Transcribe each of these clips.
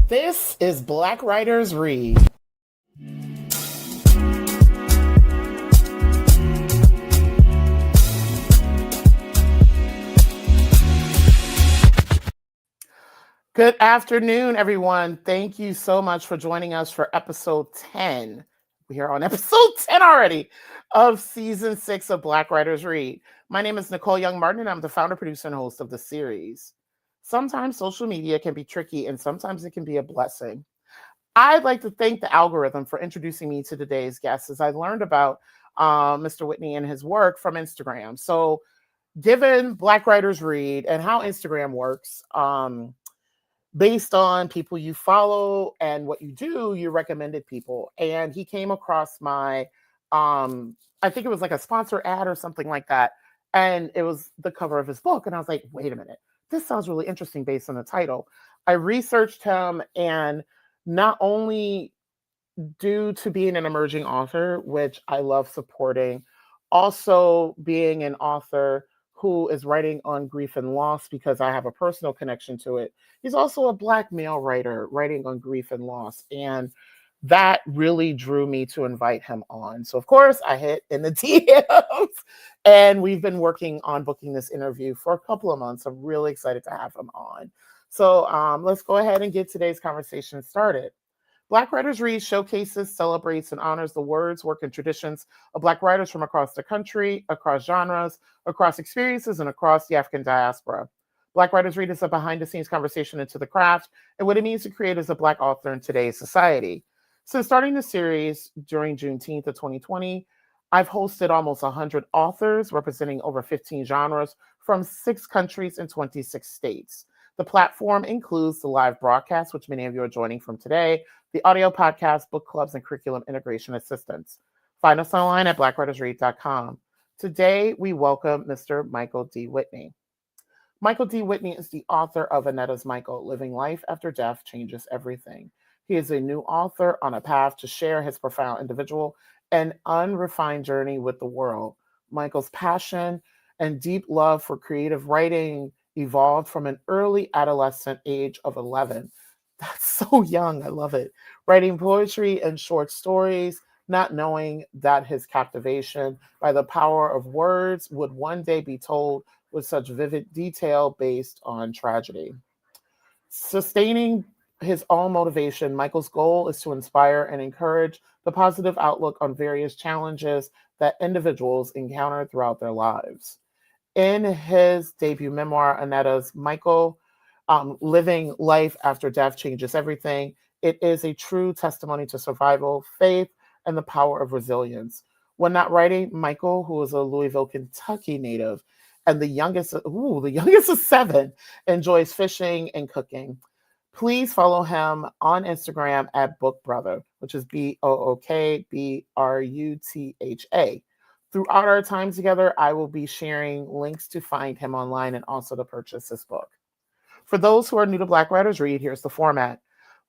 This is Black Writers Read. Good afternoon, everyone. Thank you so much for joining us for episode 10. We are on episode 10 already of season 6 of Black Writers Read. My name is Nicole Young Martin, and I'm the founder, producer, and host of the series. Sometimes social media can be tricky, and sometimes it can be a blessing. I'd like to thank the algorithm for introducing me to today's guest, as I learned about Mr. Whitney and his work from Instagram. So, given Black Writers Read and how Instagram works, based on people you follow and what you do, you recommended people. And he came across my, I think it was like a sponsor ad or something like that. And it was the cover of his book. And I was like, wait a minute, this sounds really interesting based on the title. I researched him, and not only due to being an emerging author, which I love supporting, also being an author who is writing on grief and loss because I have a personal connection to it. He's also a Black male writer writing on grief and loss. And that really drew me to invite him on. So, of course, I hit in the DMs, and we've been working on booking this interview for a couple of months. I'm really excited to have him on. So let's go ahead and get today's conversation started. Black Writers Read showcases, celebrates, and honors the words, work, and traditions of Black writers from across the country, across genres, across experiences, and across the African diaspora. Black Writers Read is a behind-the-scenes conversation into the craft and what it means to create as a Black author in today's society. Since starting the series during Juneteenth of 2020, I've hosted almost 100 authors representing over 15 genres from 6 countries and 26 states. The platform includes the live broadcast, which many of you are joining from today, the audio podcast, book clubs, and curriculum integration assistance. Find us online at blackwritersread.com. Today, we welcome Mr. Michael D. Whitney. Michael D. Whitney is the author of Annetta's Michael, Living Life After Death Changes Everything. He is a new author on a path to share his profound individual and unrefined journey with the world. Michael's passion and deep love for creative writing evolved from an early adolescent age of 11. That's so young. I love it. Writing poetry and short stories, not knowing that his captivation by the power of words would one day be told with such vivid detail based on tragedy. Sustaining his own motivation, Michael's goal is to inspire and encourage the positive outlook on various challenges that individuals encounter throughout their lives. In his debut memoir, Annetta's Michael, Living Life After Death Changes Everything, it is a true testimony to survival, faith, and the power of resilience. When not writing, Michael, who is a Louisville, Kentucky native, and the youngest of 7, enjoys fishing and cooking. Please follow him on Instagram at BookBrother, which is BookBrutha. Throughout our time together, I will be sharing links to find him online and also to purchase his book. For those who are new to Black Writers Read, here's the format.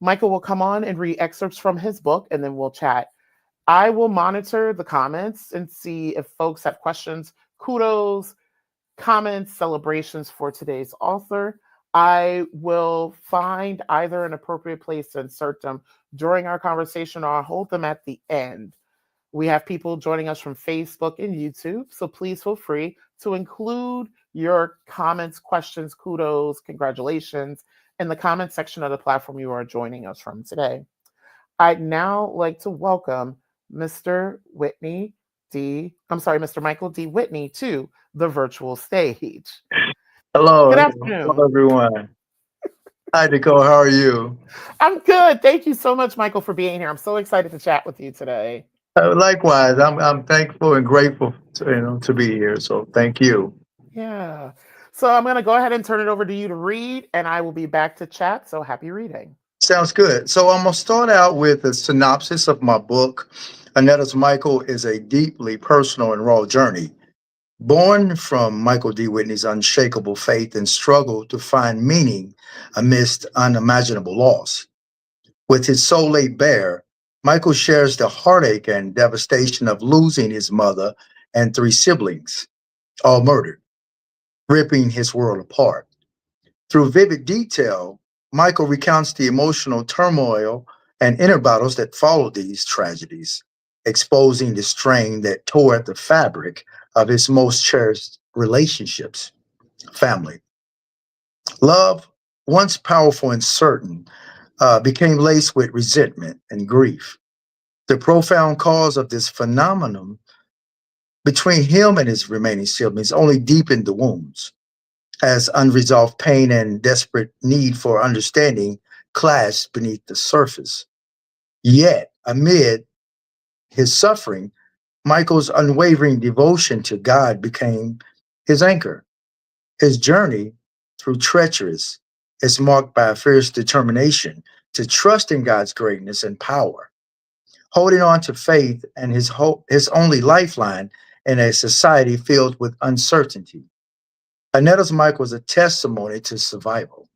Michael will come on and read excerpts from his book, and then we'll chat. I will monitor the comments and see if folks have questions, kudos, comments, celebrations for today's author. I will find either an appropriate place to insert them during our conversation, or I'll hold them at the end. We have people joining us from Facebook and YouTube, so please feel free to include your comments, questions, kudos, congratulations in the comment section of the platform you are joining us from today. I'd now like to welcome Mr. Michael D. Whitney to the virtual stage. Hello. Good afternoon. Hello, everyone. Hi, Nicole. How are you? I'm good. Thank you so much, Michael, for being here. I'm so excited to chat with you today. Likewise, I'm thankful and grateful to be here. So thank you. Yeah. So I'm going to go ahead and turn it over to you to read, and I will be back to chat. So happy reading. Sounds good. So I'm gonna start out with a synopsis of my book. Annetta's Michael is a deeply personal and raw journey. Born from Michael D. Whitney's unshakable faith and struggle to find meaning amidst unimaginable loss. With his soul laid bare, Michael shares the heartache and devastation of losing his mother and 3 siblings, all murdered, ripping his world apart. Through vivid detail, Michael recounts the emotional turmoil and inner battles that followed these tragedies, exposing the strain that tore at the fabric of his most cherished relationships, family. Love, once powerful and certain, became laced with resentment and grief. The profound cause of this phenomenon between him and his remaining siblings only deepened the wounds, as unresolved pain and desperate need for understanding clashed beneath the surface. Yet, amid his suffering, Michael's unwavering devotion to God became his anchor. His journey through treacherous is marked by a fierce determination to trust in God's greatness and power, holding on to faith and his hope, his only lifeline in a society filled with uncertainty. Annetta's Michael was a testimony to survival,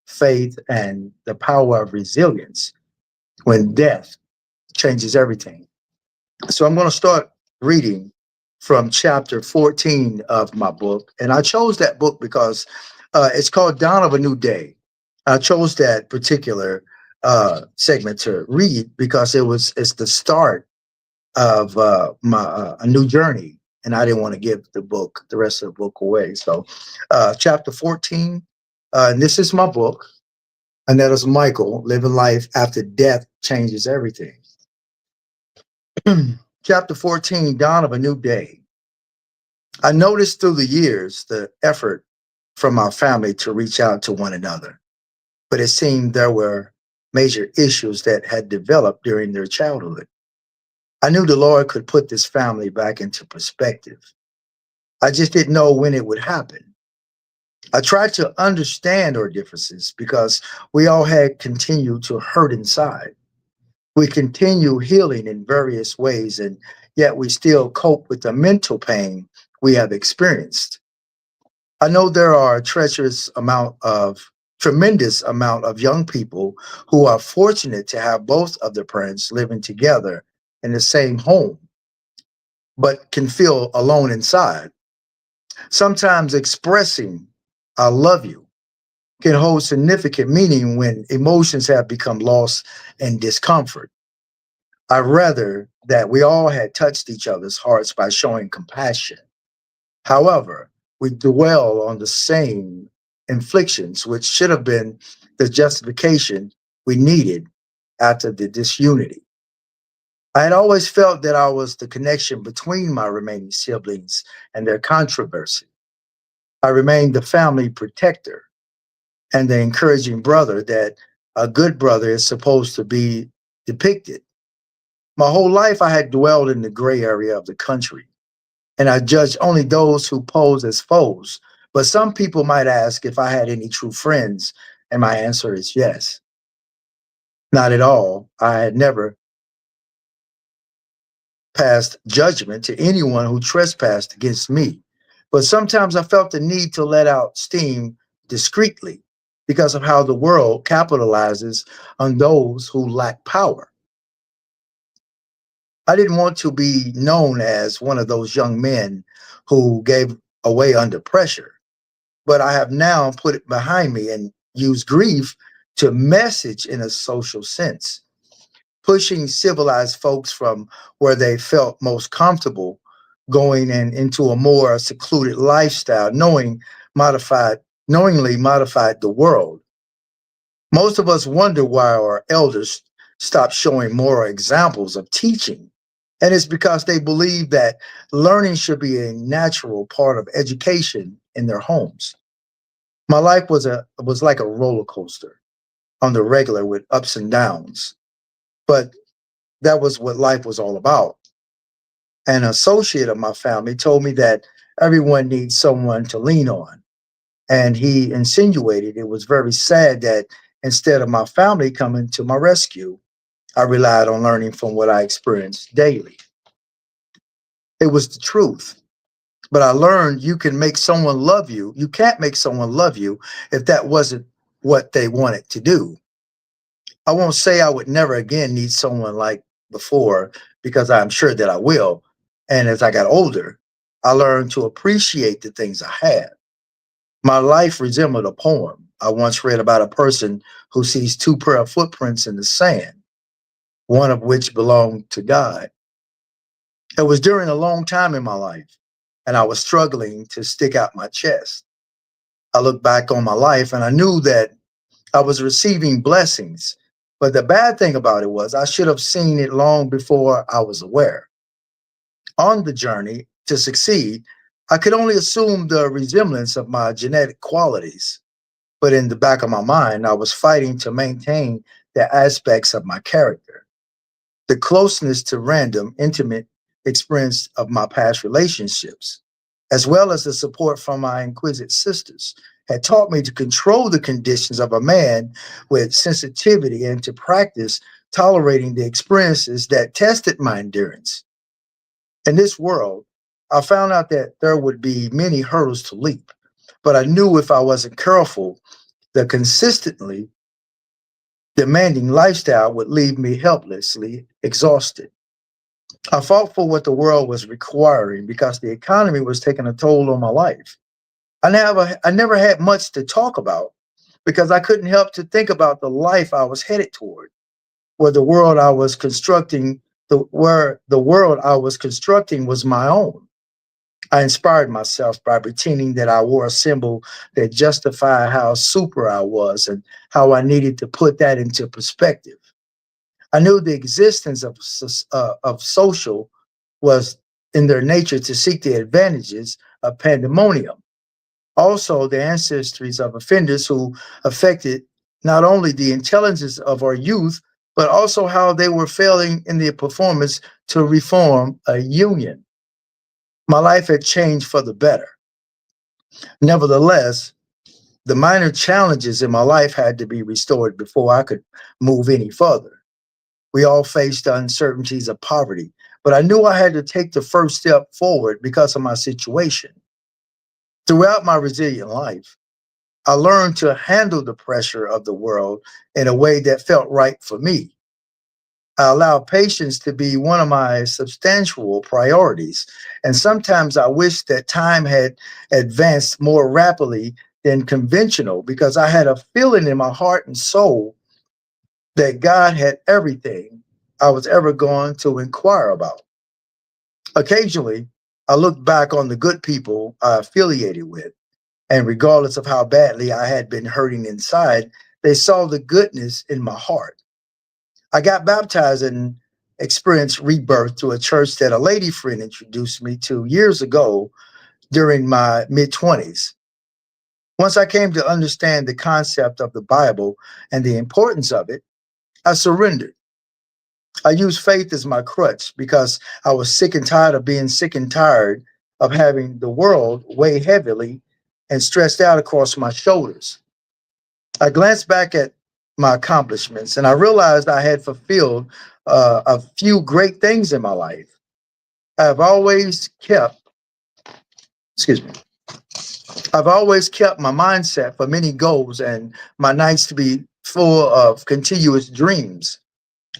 faith, and the power of resilience when death changes everything. So I'm going to start reading from chapter 14 of my book. And I chose that book because it's called Dawn of a New Day. I chose that particular segment to read because it's the start of my a new journey. And I didn't want to give the rest of the book away. So chapter 14, and this is my book. And that is Michael, Living Life After Death Changes Everything. Chapter 14, Dawn of a New Day. I noticed through the years the effort from our family to reach out to one another, but it seemed there were major issues that had developed during their childhood. I knew the Lord could put this family back into perspective. I just didn't know when it would happen. I tried to understand our differences because we all had continued to hurt inside. We continue healing in various ways, and yet we still cope with the mental pain we have experienced. I know there are a tremendous amount of young people who are fortunate to have both of their parents living together in the same home, but can feel alone inside. Sometimes expressing I love you can hold significant meaning when emotions have become lost in discomfort. I rather that we all had touched each other's hearts by showing compassion. However, we dwell on the same inflictions, which should have been the justification we needed after the disunity. I had always felt that I was the connection between my remaining siblings and their controversy. I remained the family protector and the encouraging brother that a good brother is supposed to be depicted. My whole life, I had dwelled in the gray area of the country, and I judged only those who pose as foes. But some people might ask if I had any true friends, and my answer is yes. Not at all. I had never passed judgment to anyone who trespassed against me. But sometimes I felt the need to let out steam discreetly because of how the world capitalizes on those who lack power. I didn't want to be known as one of those young men who gave away under pressure, but I have now put it behind me and used grief to message in a social sense, pushing civilized folks from where they felt most comfortable going into a more secluded lifestyle, modified, knowingly modified the world. Most of us wonder why our elders stopped showing moral examples of teaching. And it's because they believe that learning should be a natural part of education in their homes. My life was like a roller coaster on the regular with ups and downs. But that was what life was all about. An associate of my family told me that everyone needs someone to lean on. And he insinuated it was very sad that instead of my family coming to my rescue, I relied on learning from what I experienced daily. It was the truth. But I learned you can make someone love you. You can't make someone love you if that wasn't what they wanted to do. I won't say I would never again need someone like before because I'm sure that I will. And as I got older, I learned to appreciate the things I had. My life resembled a poem. I once read about a person who sees two pair of footprints in the sand, one of which belonged to God. It was during a long time in my life, and I was struggling to stick out my chest. I looked back on my life and I knew that I was receiving blessings. But the bad thing about it was I should have seen it long before I was aware. On the journey to succeed, I could only assume the resemblance of my genetic qualities. But in the back of my mind, I was fighting to maintain the aspects of my character. The closeness to random, intimate experience of my past relationships, as well as the support from my inquisitive sisters, had taught me to control the conditions of a man with sensitivity and to practice tolerating the experiences that tested my endurance. In this world, I found out that there would be many hurdles to leap, but I knew if I wasn't careful, the consistently demanding lifestyle would leave me helplessly exhausted. I fought for what the world was requiring because the economy was taking a toll on my life. I never had much to talk about because I couldn't help to think about the life I was headed toward, where the world I was constructing, where the world I was constructing was my own. I inspired myself by pretending that I wore a symbol that justified how super I was and how I needed to put that into perspective. I knew the existence of social was in their nature to seek the advantages of pandemonium. Also, the ancestries of offenders who affected not only the intelligence of our youth, but also how they were failing in their performance to reform a union. My life had changed for the better. Nevertheless, the minor challenges in my life had to be restored before I could move any further. We all faced the uncertainties of poverty, but I knew I had to take the first step forward because of my situation. Throughout my resilient life, I learned to handle the pressure of the world in a way that felt right for me. I allowed patience to be one of my substantial priorities, and sometimes I wish that time had advanced more rapidly than conventional because I had a feeling in my heart and soul that God had everything I was ever going to inquire about. Occasionally, I looked back on the good people I affiliated with, and regardless of how badly I had been hurting inside, they saw the goodness in my heart. I got baptized and experienced rebirth to a church that a lady friend introduced me to years ago during my mid 20s. Once I came to understand the concept of the Bible and the importance of it, I surrendered. I used faith as my crutch because I was sick and tired of being sick and tired of having the world weigh heavily and stressed out across my shoulders. I glanced back at my accomplishments and I realized I had fulfilled a few great things in my life. I've always kept, excuse me, I've always kept my mindset for many goals and my nights to be full of continuous dreams.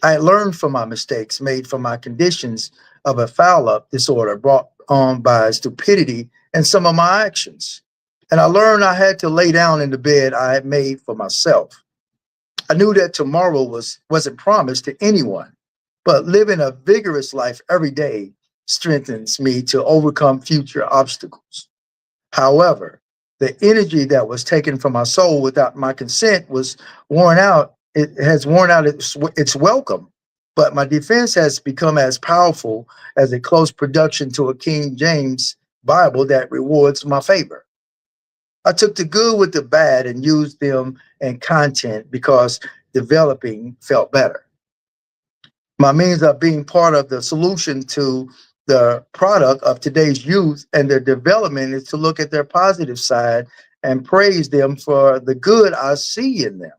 I had learned from my mistakes made from my conditions of a foul up disorder brought on by stupidity and some of my actions. And I learned I had to lay down in the bed I had made for myself. I knew that tomorrow wasn't promised to anyone, but living a vigorous life every day strengthens me to overcome future obstacles. However, the energy that was taken from my soul without my consent was worn out. It has worn out its welcome, but my defense has become as powerful as a close production to a King James Bible that rewards my favor. I took the good with the bad and used them in content because developing felt better. My means of being part of the solution to the product of today's youth and their development is to look at their positive side and praise them for the good I see in them.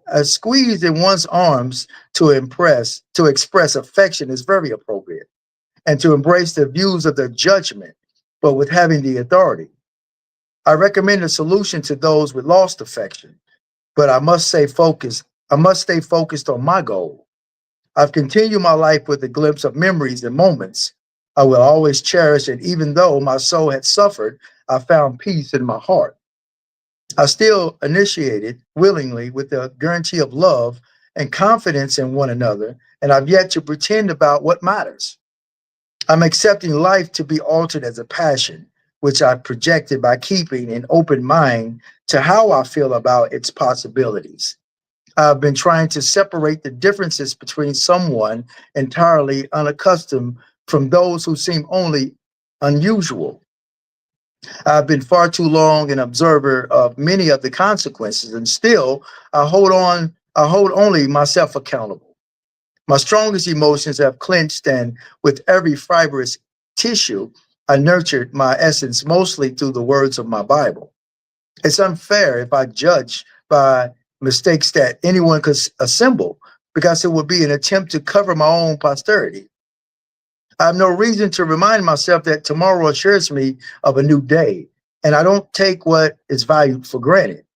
A squeeze in one's arms to express affection is very appropriate, and to embrace the views of their judgment, but with having the authority. I recommend a solution to those with lost affection, but I must stay focused on my goal. I've continued my life with a glimpse of memories and moments I will always cherish, and even though my soul had suffered, I found peace in my heart. I still initiated willingly with the guarantee of love and confidence in one another, and I've yet to pretend about what matters. I'm accepting life to be altered as a passion, which I projected by keeping an open mind to how I feel about its possibilities. I've been trying to separate the differences between someone entirely unaccustomed from those who seem only unusual. I've been far too long an observer of many of the consequences, and still I hold only myself accountable. My strongest emotions have clenched, and with every fibrous tissue, I nurtured my essence mostly through the words of my Bible. It's unfair if I judge by mistakes that anyone could assemble, because it would be an attempt to cover my own posterity. I have no reason to remind myself that tomorrow assures me of a new day, and I don't take what is valued for granted.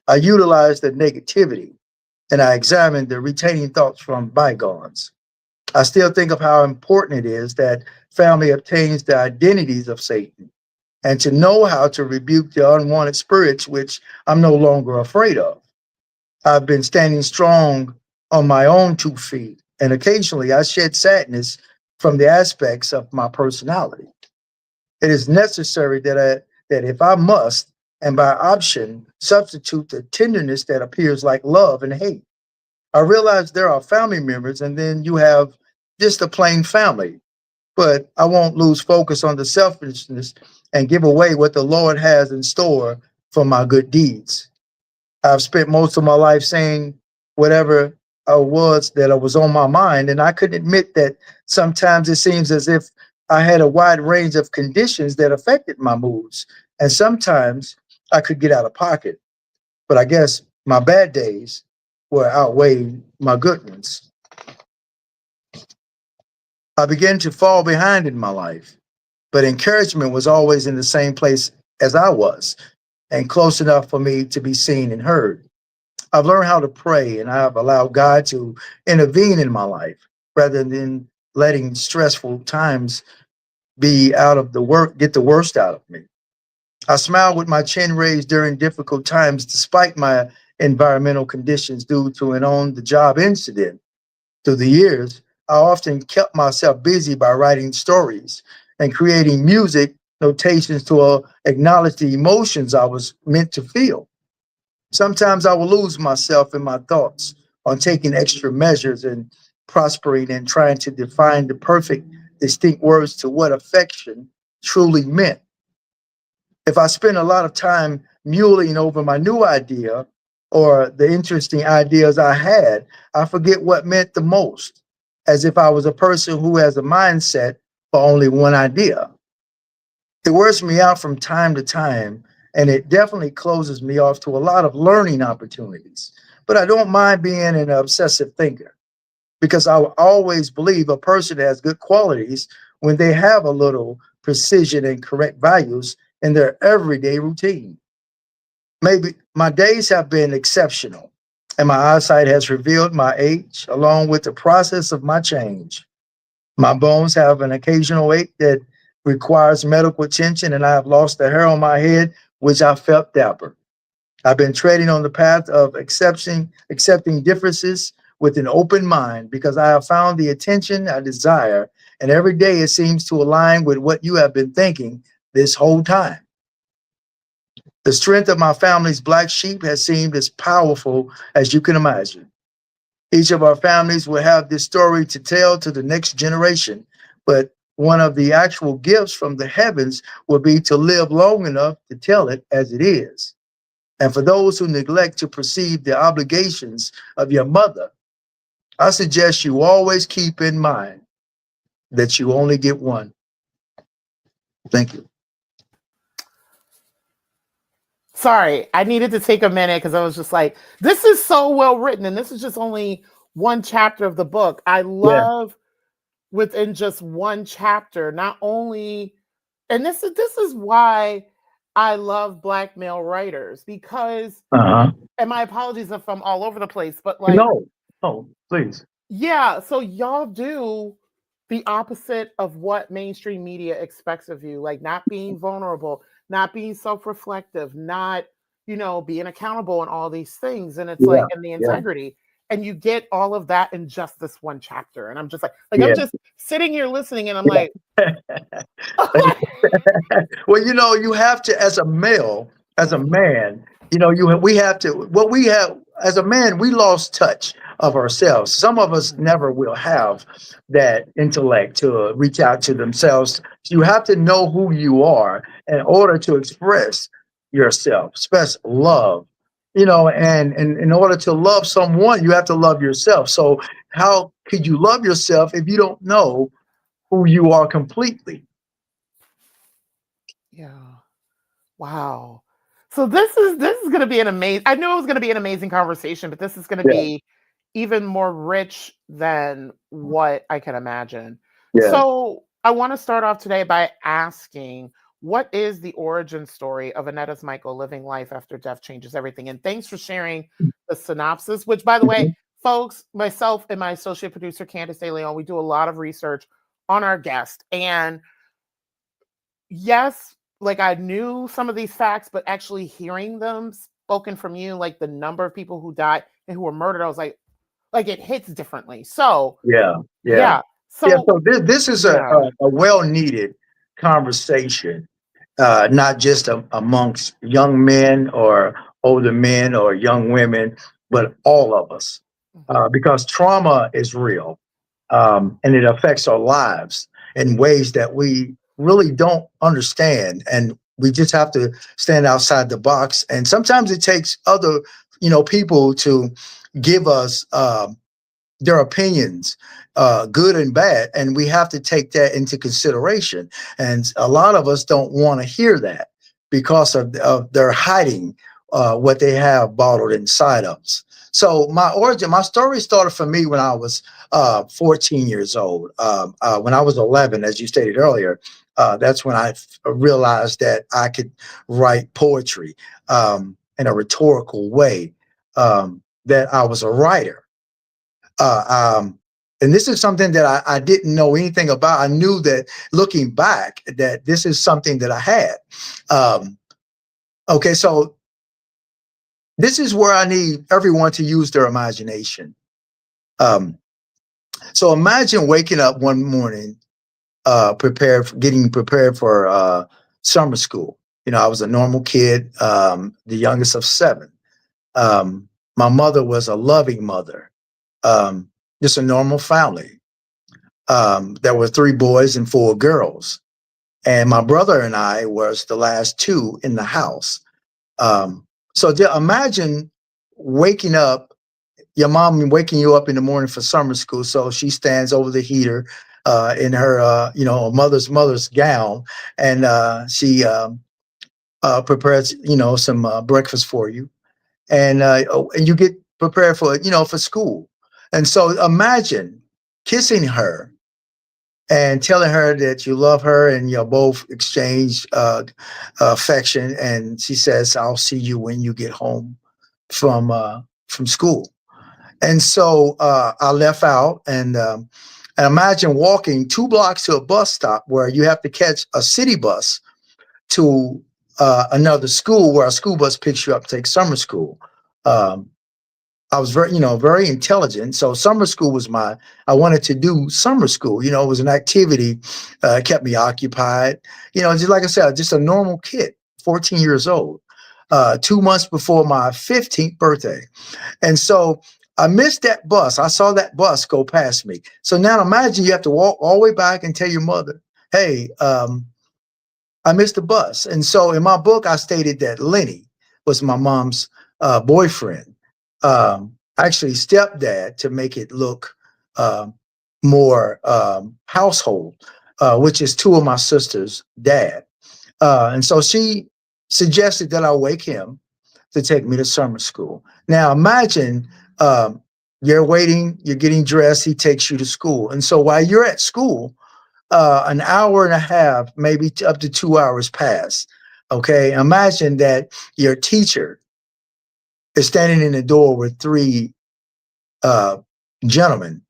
I utilize the negativity, and I examine the retaining thoughts from bygones. I still think of how important it is that family obtains the identities of Satan, and to know how to rebuke the unwanted spirits which I'm no longer afraid of. I've been standing strong on my own 2 feet, and occasionally I shed sadness from the aspects of my personality. It is necessary that if I must, and by option, substitute the tenderness that appears like love and hate. I realize there are family members, and then you have just a plain family, but I won't lose focus on the selfishness and give away what the Lord has in store for my good deeds. I've spent most of my life saying whatever I was that I was on my mind, and I could admit that sometimes it seems as if I had a wide range of conditions that affected my moods, and sometimes I could get out of pocket. But I guess my bad days were outweighing my good ones. I began to fall behind in my life, but encouragement was always in the same place as I was, and close enough for me to be seen and heard. I've learned how to pray, and I've allowed God to intervene in my life rather than letting stressful times be out of the work, get the worst out of me. I smile with my chin raised during difficult times despite my environmental conditions due to an on the job incident. Through the years, I often kept myself busy by writing stories and creating music notations to acknowledge the emotions I was meant to feel. Sometimes I will lose myself in my thoughts on taking extra measures and prospering and trying to define the perfect, distinct words to what affection truly meant. If I spend a lot of time mulling over my new idea or the interesting ideas I had, I forget what meant the most, as if I was a person who has a mindset for only one idea. It wears me out from time to time, and it definitely closes me off to a lot of learning opportunities. But I don't mind being an obsessive thinker, because I will always believe a person has good qualities when they have a little precision and correct values in their everyday routine. Maybe my days have been exceptional, and my eyesight has revealed my age along with the process of my change. My bones have an occasional ache that requires medical attention, and I have lost the hair on my head, which I felt dapper. I've been treading on the path of accepting differences with an open mind, because I have found the attention I desire, and every day it seems to align with what you have been thinking this whole time. The strength of my family's black sheep has seemed as powerful as you can imagine. Each of our families will have this story to tell to the next generation, but one of the actual gifts from the heavens will be to live long enough to tell it as it is. And for those who neglect to perceive the obligations of your mother, I suggest you always keep in mind that you only get one. Thank you. Sorry, I needed to take a minute because I was just like, this is so well written. And this is just only one chapter of the book. I Yeah. love within just one chapter, not only, and this is why I love Black male writers, because, Uh-huh. and my apologies if I'm all over the place, but like, No. Oh, please. yeah, so y'all do the opposite of what mainstream media expects of you, like not being vulnerable, not being self-reflective, not being accountable and all these things. And it's Yeah. like, and the Yeah. integrity. And you get all of that in just this one chapter. And I'm just like I'm Yeah. just sitting here listening and I'm like, Well, you have to, as a male, as a man, we have to, what we have as a man, we lost touch of ourselves. Some of us never will have that intellect to reach out to themselves. You have to know who you are in order to express yourself, express love. And in order to love someone, you have to love yourself. So how could you love yourself if you don't know who you are completely? yeah. Wow. So this is going to be an amazing. I knew it was going to be an amazing conversation, but this is going to Yeah. be even more rich than what I can imagine. Yeah. So I want to start off today by asking, what is the origin story of Annetta's Michael living life after death changes everything? And thanks for sharing the synopsis, which, by the way, Mhm. folks, myself and my associate producer Candace De Leon, we do a lot of research on our guest. And yes, like I knew some of these facts, but actually hearing them spoken from you, like the number of people who died and who were murdered, I was like it hits differently. So Yeah. Yeah. yeah. Yeah. So So this is a, yeah. a, a well needed conversation, not just amongst young men or older men or young women, but all of us, Mhm. because trauma is real, and it affects our lives in ways that we really don't understand. And we just have to stand outside the box. And sometimes it takes other, people to give us their opinions, good and bad, and we have to take that into consideration. And a lot of us don't want to hear that because of their hiding what they have bottled inside of us. So my story started for me when I was 14 years old. When I was 11, as you stated earlier, that's when I realized that I could write poetry in a rhetorical way. That I was a writer, and this is something that I didn't know anything about. I knew that looking back, that this is something that I had. Um, okay, so this is where I need everyone to use their imagination. Um, so imagine waking up one morning, getting prepared for summer school. I was a normal kid, the youngest of seven. Um, my mother was a loving mother, um, just a normal family. There were three boys and four girls, and my brother and I was the last two in the house. So imagine waking up, your mom waking you up in the morning for summer school. So she stands over the heater in her, mother's gown, and she prepares, some breakfast for you, and you get prepared for school. And so imagine kissing her and telling her that you love her, and you'll both exchange affection. And she says, "I'll see you when you get home from school." And so I left out, and imagine walking 2 blocks to a bus stop where you have to catch a city bus to another school, where a school bus picks you up to take summer school. Um, I was very intelligent. So summer school was I wanted to do summer school. It was an activity, kept me occupied. Just like I said, just a normal kid, 14 years old, 2 months before my 15th birthday. And so I missed that bus. I saw that bus go past me. So now imagine you have to walk all the way back and tell your mother, hey, I missed the bus. And so in my book, I stated that Lenny was my mom's boyfriend, actually stepdad, to make it look um, more household, which is two of my sisters' dad. And so she suggested that I wake him to take me to summer school. Now imagine you're waiting, you're getting dressed, he takes you to school. And so while you're at school, an hour and a half, maybe up to 2 hours pass. Okay, imagine that your teacher is standing in the door with three uh, gentlemen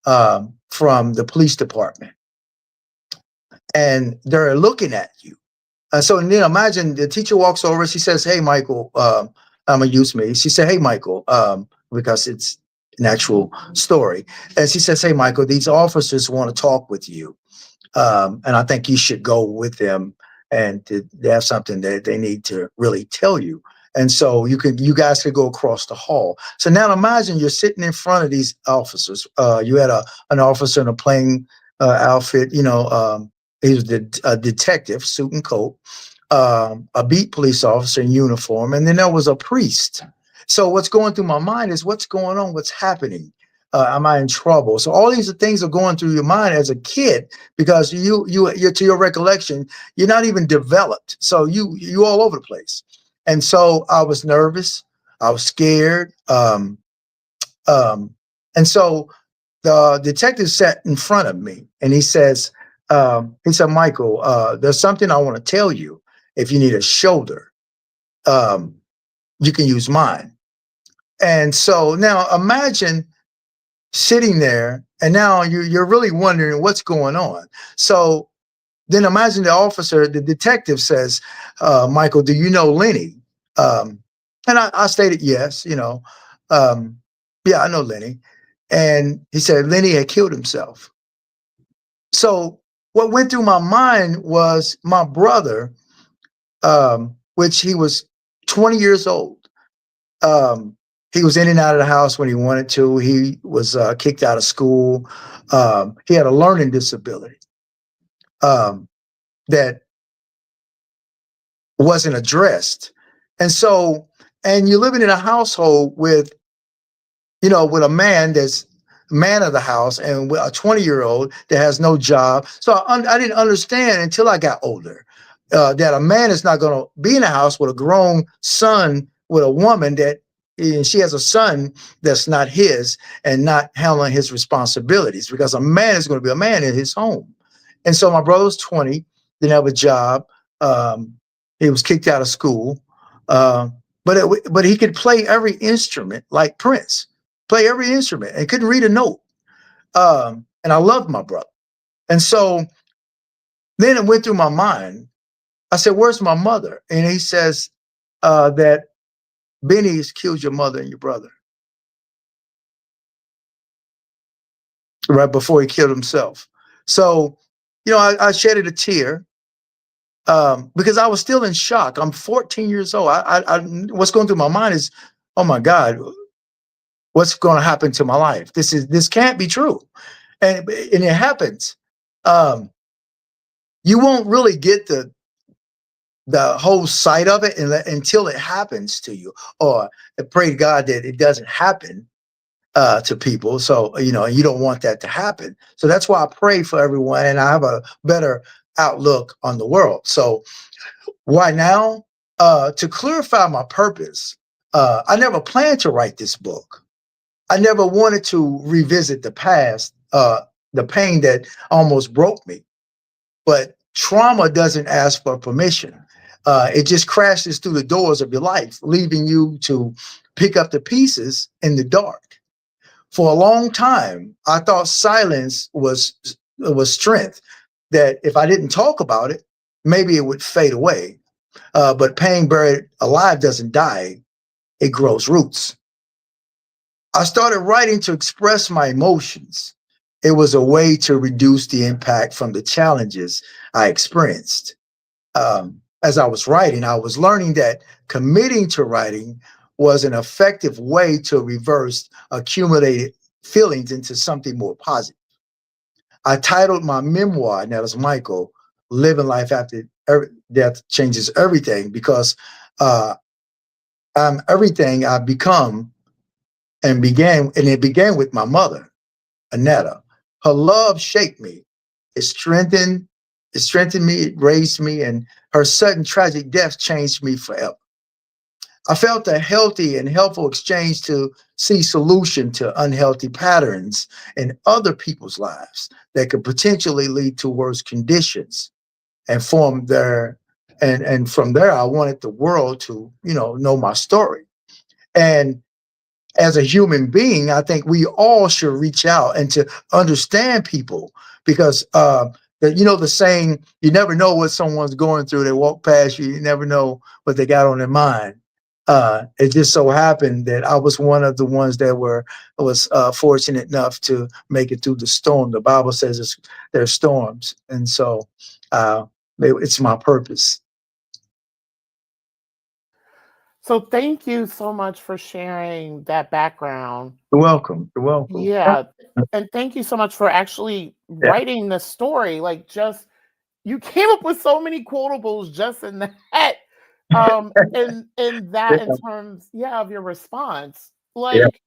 from the police department, and they're looking at you. So then imagine the teacher walks over. She says, "Hey, Michael, I'm gonna use me." She said, "Hey, Michael," because it's an actual story, and she says, "Hey, Michael, these officers want to talk with you, and I think you should go with them, and they have something that they need to really tell you." And so you guys could go across the hall. So now imagine you're sitting in front of these officers. You had an officer in a plain outfit, he was a detective, suit and coat, a beat police officer in uniform, and then there was a priest. So what's going through my mind is what's going on, what's happening. Am I in trouble? So all these things are going through your mind as a kid because you're to your recollection, you're not even developed. So you all over the place. And so I was nervous, I was scared. And so the detective sat in front of me and he said, Michael, there's something I want to tell you. If you need a shoulder, um, you can use mine. And so now imagine sitting there and now you're really wondering what's going on. So then imagine the detective says, Michael, do you know Lenny? Um, and I stated yes, yeah, I know Lenny. And he said Lenny had killed himself. So what went through my mind was my brother, which he was 20 years old. He was in and out of the house when he wanted to. He was kicked out of school. He had a learning disability um, that wasn't addressed. And so, and you're living in a household with, with a man that's man of the house and with a 20-year-old that has no job. So I didn't understand until I got older that a man is not going to be in a house with a grown son with a woman that and she has a son that's not his and not handling his responsibilities because a man is going to be a man in his home. And so my brother was 20, didn't have a job. Um, he was kicked out of school. Uh, but he could play every instrument like Prince, play every instrument and couldn't read a note. And I loved my brother. And so then it went through my mind. I said, "Where's my mother?" And he says that Benny's killed your mother and your brother right before he killed himself. So, I shedded a tear because I was still in shock. I'm 14 years old. What's going through my mind is, oh my God, what's going to happen to my life? This can't be true, and it happens. Um, you won't really get the whole sight of it until it happens to you, or pray to God that it doesn't happen to people. So you don't want that to happen. So that's why I pray for everyone, and I have a better outlook on the world. So why now? To clarify my purpose, I never planned to write this book. I never wanted to revisit the past, the pain that almost broke me. But trauma doesn't ask for permission. It just crashes through the doors of your life, leaving you to pick up the pieces in the dark. For a long time, I thought silence was strength. That if I didn't talk about it, maybe it would fade away. But pain buried alive doesn't die; it grows roots. I started writing to express my emotions. It was a way to reduce the impact from the challenges I experienced. As I was writing, I was learning that committing to writing was an effective way to reverse accumulated feelings into something more positive. I titled my memoir, ANNETTA'S Michael, Living Life After Death Changes Everything, because uh, I'm everything I've become and it began with my mother, Annetta. Her love shaped me. It strengthened, it strengthened me, it raised me, and her sudden tragic death changed me forever. I felt a healthy and helpful exchange to see solution to unhealthy patterns in other people's lives that could potentially lead to worse conditions. And from there, and from there, I wanted the world to, know my story. And as a human being, I think we all should reach out and to understand people because the saying, you never know what someone's going through. They walk past you, you never know what they got on their mind. It just so happened that I was one of the ones that was fortunate enough to make it through the storm. The Bible says there's storms, and so it's my purpose. So thank you so much for sharing that background. You're welcome. You're welcome. Yeah. And thank you so much for actually Yeah. writing the story. Like, just you came up with so many quotables just in that. In that, in terms, yeah, of your response. Yeah. Like,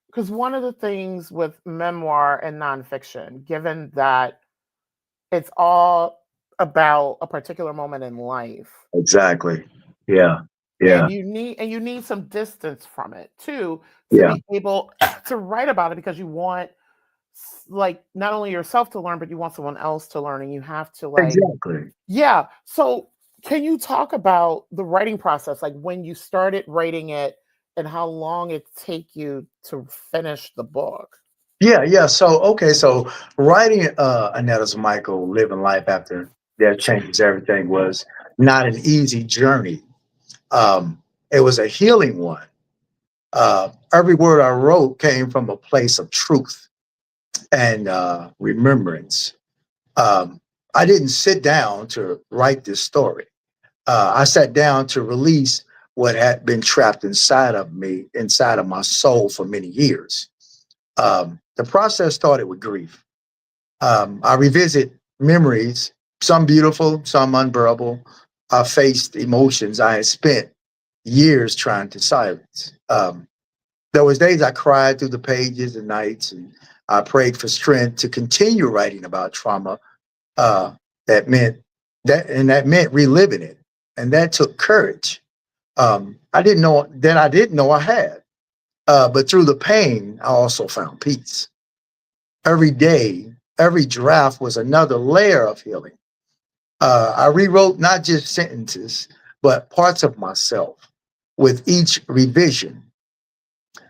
because one of the things with memoir and nonfiction, given that it's all about a particular moment in life, Exactly. Yeah. Yeah. and you need some distance from it too, to Yeah. be able to write about it, because you want, like, not only yourself to learn, but you want someone else to learn, and you have to, like, Exactly. yeah. So can you talk about the writing process, like when you started writing it and how long it take you to finish the book? Yeah, yeah. So okay, so writing Annetta's Michael, Living Life After Death Changes Everything was not an easy journey. It was a healing one. Every word I wrote came from a place of truth and remembrance. Um, I didn't sit down to write this story. I sat down to release what had been trapped inside of me, inside of my soul for many years. The process started with grief. I revisit memories, some beautiful, some unbearable. I faced emotions I had spent years trying to silence. There was days I cried through the pages and nights, and I prayed for strength to continue writing about trauma. Uh, that meant that meant reliving it, and that took courage. I didn't know I had. But through the pain, I also found peace. Every day, every draft was another layer of healing. I rewrote not just sentences, but parts of myself. With each revision,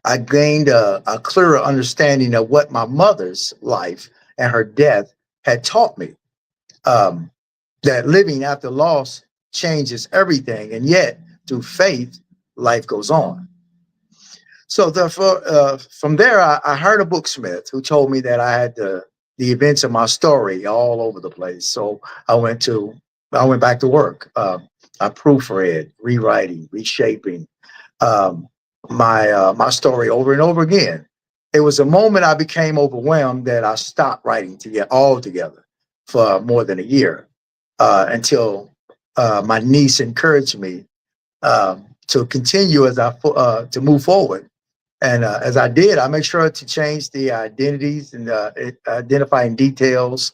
I gained a clearer understanding of what my mother's life and her death had taught me. Um, that living after loss changes everything, and yet through faith, life goes on. So therefore, from there, I heard a booksmith who told me that I had the events of my story all over the place. So I went back to work. I proofread, rewriting, reshaping um, my story over and over again. It was a moment I became overwhelmed that I stopped writing to get all together for more than a year until my niece encouraged me to continue to move forward. And as I did, I made sure to change the identities and identifying details.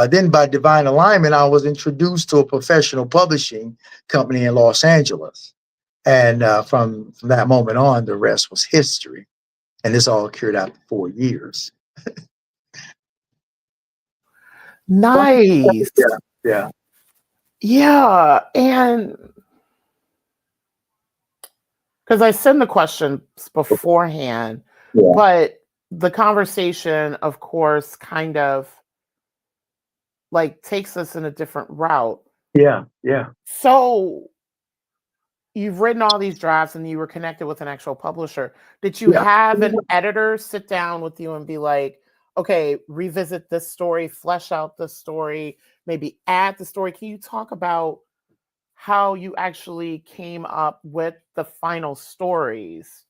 Then, by divine alignment, I was introduced to a professional publishing company in Los Angeles. And from that moment on, the rest was history. And this all occurred after 4 years. Nice. Yeah, yeah, Yeah. And because I send the questions beforehand, yeah, but the conversation, of course, kind of like takes us in a different route. yeah, yeah, So you've written all these drafts and you were connected with an actual publisher. Did you yeah. have an editor sit down with you and be like, okay, revisit this story, flesh out this story, maybe add the story? Can you talk about how you actually came up with the final stories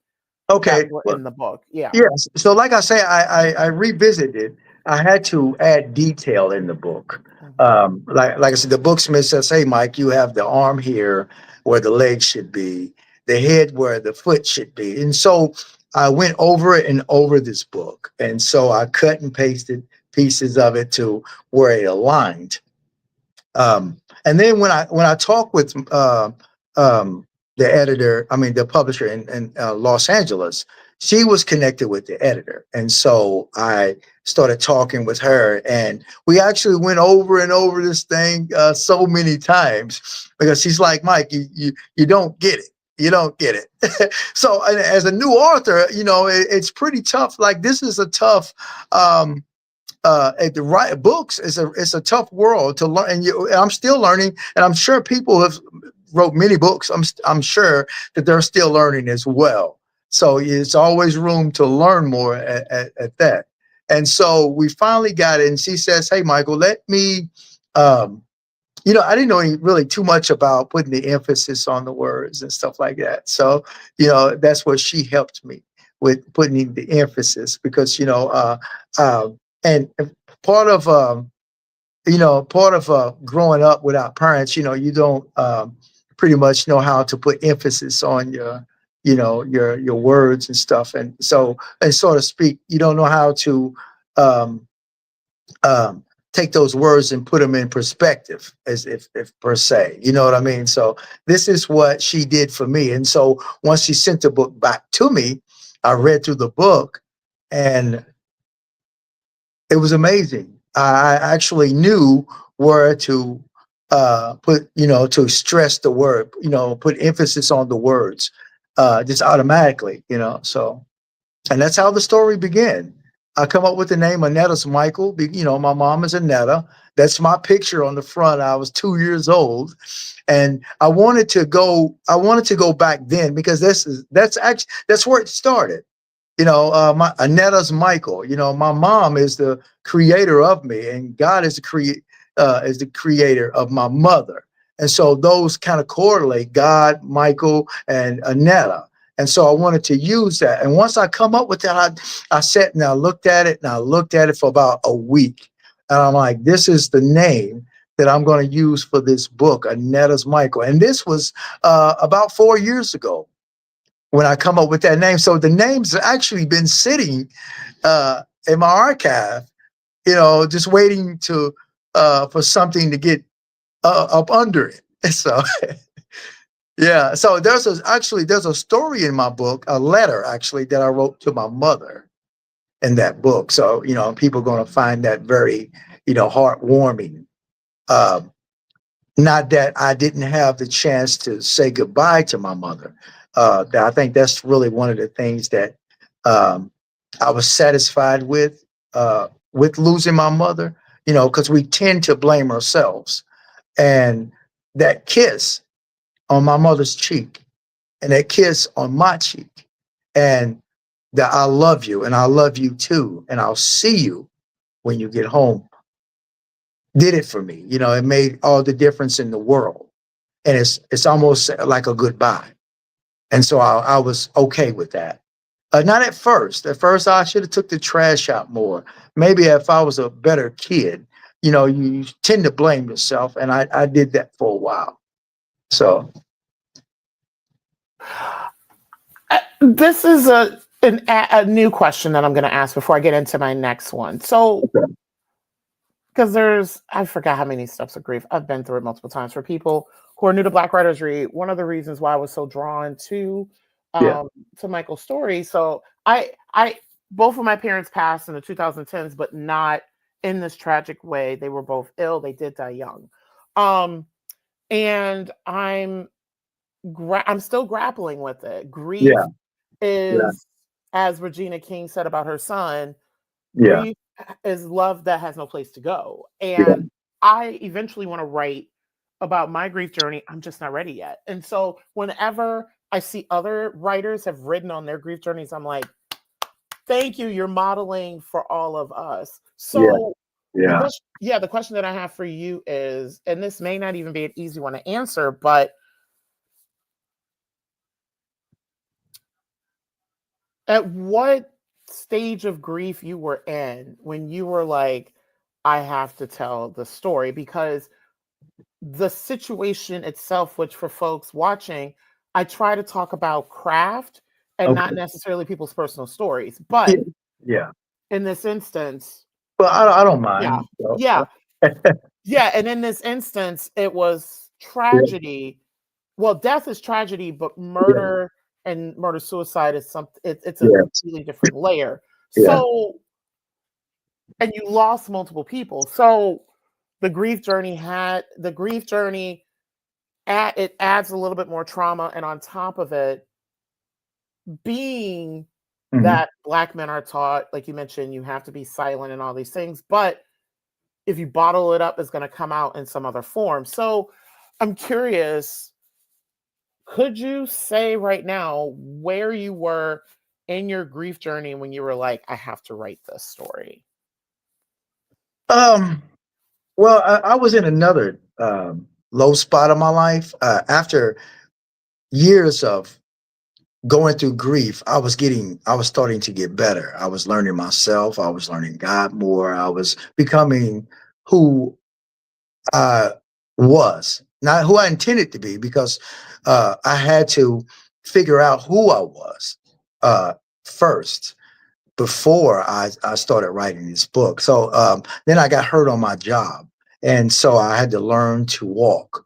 that Okay. were Well, in the book? Yeah. yes. So, like I say, I revisited. I had to add detail in the book. Mhm. Like I said, the booksmith says, "Hey, Mike, you have the arm here where the leg should be, the head where the foot should be." And so I went over it and over this book, and so I cut and pasted pieces of it to where it aligned. And then when I talk with the editor, I mean the publisher in Los Angeles, she was connected with the editor, and so I started talking with her, and we actually went over and over this thing so many times because she's like, Mike, you don't get it. You don't get it. So as a new author, it's pretty tough. Like this is a tough the right books is it's a tough world to learn, and I'm still learning, and I'm sure people have wrote many books. I'm sure that they're still learning as well. So it's always room to learn more at that. And so we finally got it, and she says, "Hey, Michael, let me." Um, I didn't know really too much about putting the emphasis on the words and stuff like that. So, that's what she helped me with, putting the emphasis, because, uh, and part of, growing up without parents, you don't pretty much know how to put emphasis on your words and stuff. And so, and so to speak, you don't know how to, um, um, take those words and put them in perspective, as if per se, you know what I mean? So this is what she did for me. And so once she sent the book back to me, I read through the book, and it was amazing. I actually knew where to put, to stress the word, put emphasis on the words, just automatically, so. And that's how the story began. I come up with the name Annetta's Michael. My mom is Annetta. That's my picture on the front. I was 2 years old, and I wanted to go. I wanted to go back then, because that's where it started. My Annetta's Michael. My mom is the creator of me, and God is the creator of my mother. And so those kind of correlate: God, Michael, and Annetta. And so I wanted to use that. And once I come up with that, I sat and I looked at it, and I looked at it for about a week. And I'm like, this is the name that I'm going to use for this book, Annetta's Michael. And this was about 4 years ago when I come up with that name. So the name's actually been sitting in my archive, just waiting to for something to get up under it. So yeah. So there's a story in my book, a letter actually that I wrote to my mother in that book. So people are going to find that very heartwarming. Um, Not that I didn't have the chance to say goodbye to my mother. I think that's really one of the things that um, I was satisfied with losing my mother. Because we tend to blame ourselves, and that kiss on my mother's cheek, and that kiss on my cheek, and that I love you, and I love you too, and I'll see you when you get home, did it for me. It made all the difference in the world. And it's almost like a goodbye. And so I was okay with that. Not at first. At first, I should have took the trash out more. Maybe if I was a better kid, you tend to blame yourself, and I did that for a while. So This is a new question that I'm going to ask before I get into my next one. So, okay. because I forgot how many steps of grief. I've been through it multiple times. For people who are new to Black Writers Read, one of the reasons why I was so drawn Yeah. to Michael's story. So I both of my parents passed in the 2010s, but not in this tragic way. They were both ill. They did die young. Um, and I'm still grappling with it. Grief Yeah. Yeah. is, as Regina King said about her son, Yeah. grief is love that has no place to go. Yeah. And I eventually want to write about my grief journey. I'm just not ready yet. And so whenever I see other writers have written on their grief journeys, I'm like, thank you. You're modeling for all of us. Yeah. So Yeah. the question that I have for you is, and this may not even be an easy one to answer, but at what stage of grief you were in when you were like, I have to tell the story? Because the situation itself, which for folks watching, I try to talk about craft and not Okay. necessarily people's personal stories. Yeah. But Yeah. in this instance, But I don't yeah, mind. So. yeah, yeah. And in this instance, it was Yeah. tragedy. Well, death is tragedy, but Yeah. murder and murder suicide is something, it's a Yeah. completely different layer. Yeah. So, and you lost multiple people. So the grief journey it adds a little bit more trauma, and on top of it, being Hmm. that Black men are taught, like you mentioned, you have to be silent and all these things, but if you bottle it up, it's going to come out in some other form. So I'm curious, could you say right now where you were in your grief journey when you were like, I have to write this story? Um, well, I was in another low spot of my life after years of going through grief. I was starting to get better. I was learning myself. I was learning God more. I was becoming who I was, not who I intended to be, because I had to figure out who I was uh, first before I started writing this book. So then I got hurt on my job. And so I had to learn to walk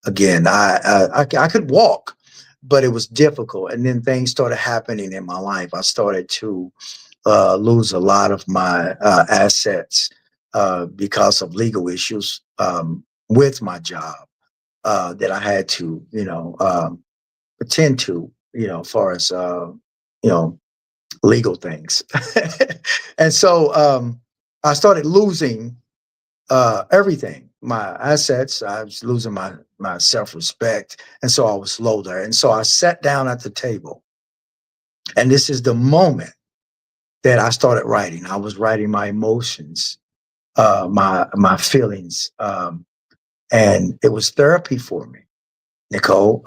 again. I could walk, but it was difficult. And then things started happening in my life. I started to lose a lot of my assets because of legal issues with my job that I had to, attend to, as far as, you know, legal things. And so I started losing everything, my assets. I was losing my self-respect. And so I was low there. And so I sat down at the table. And this is the moment that I started writing. I was writing my emotions, my feelings, and it was therapy for me, Nicole.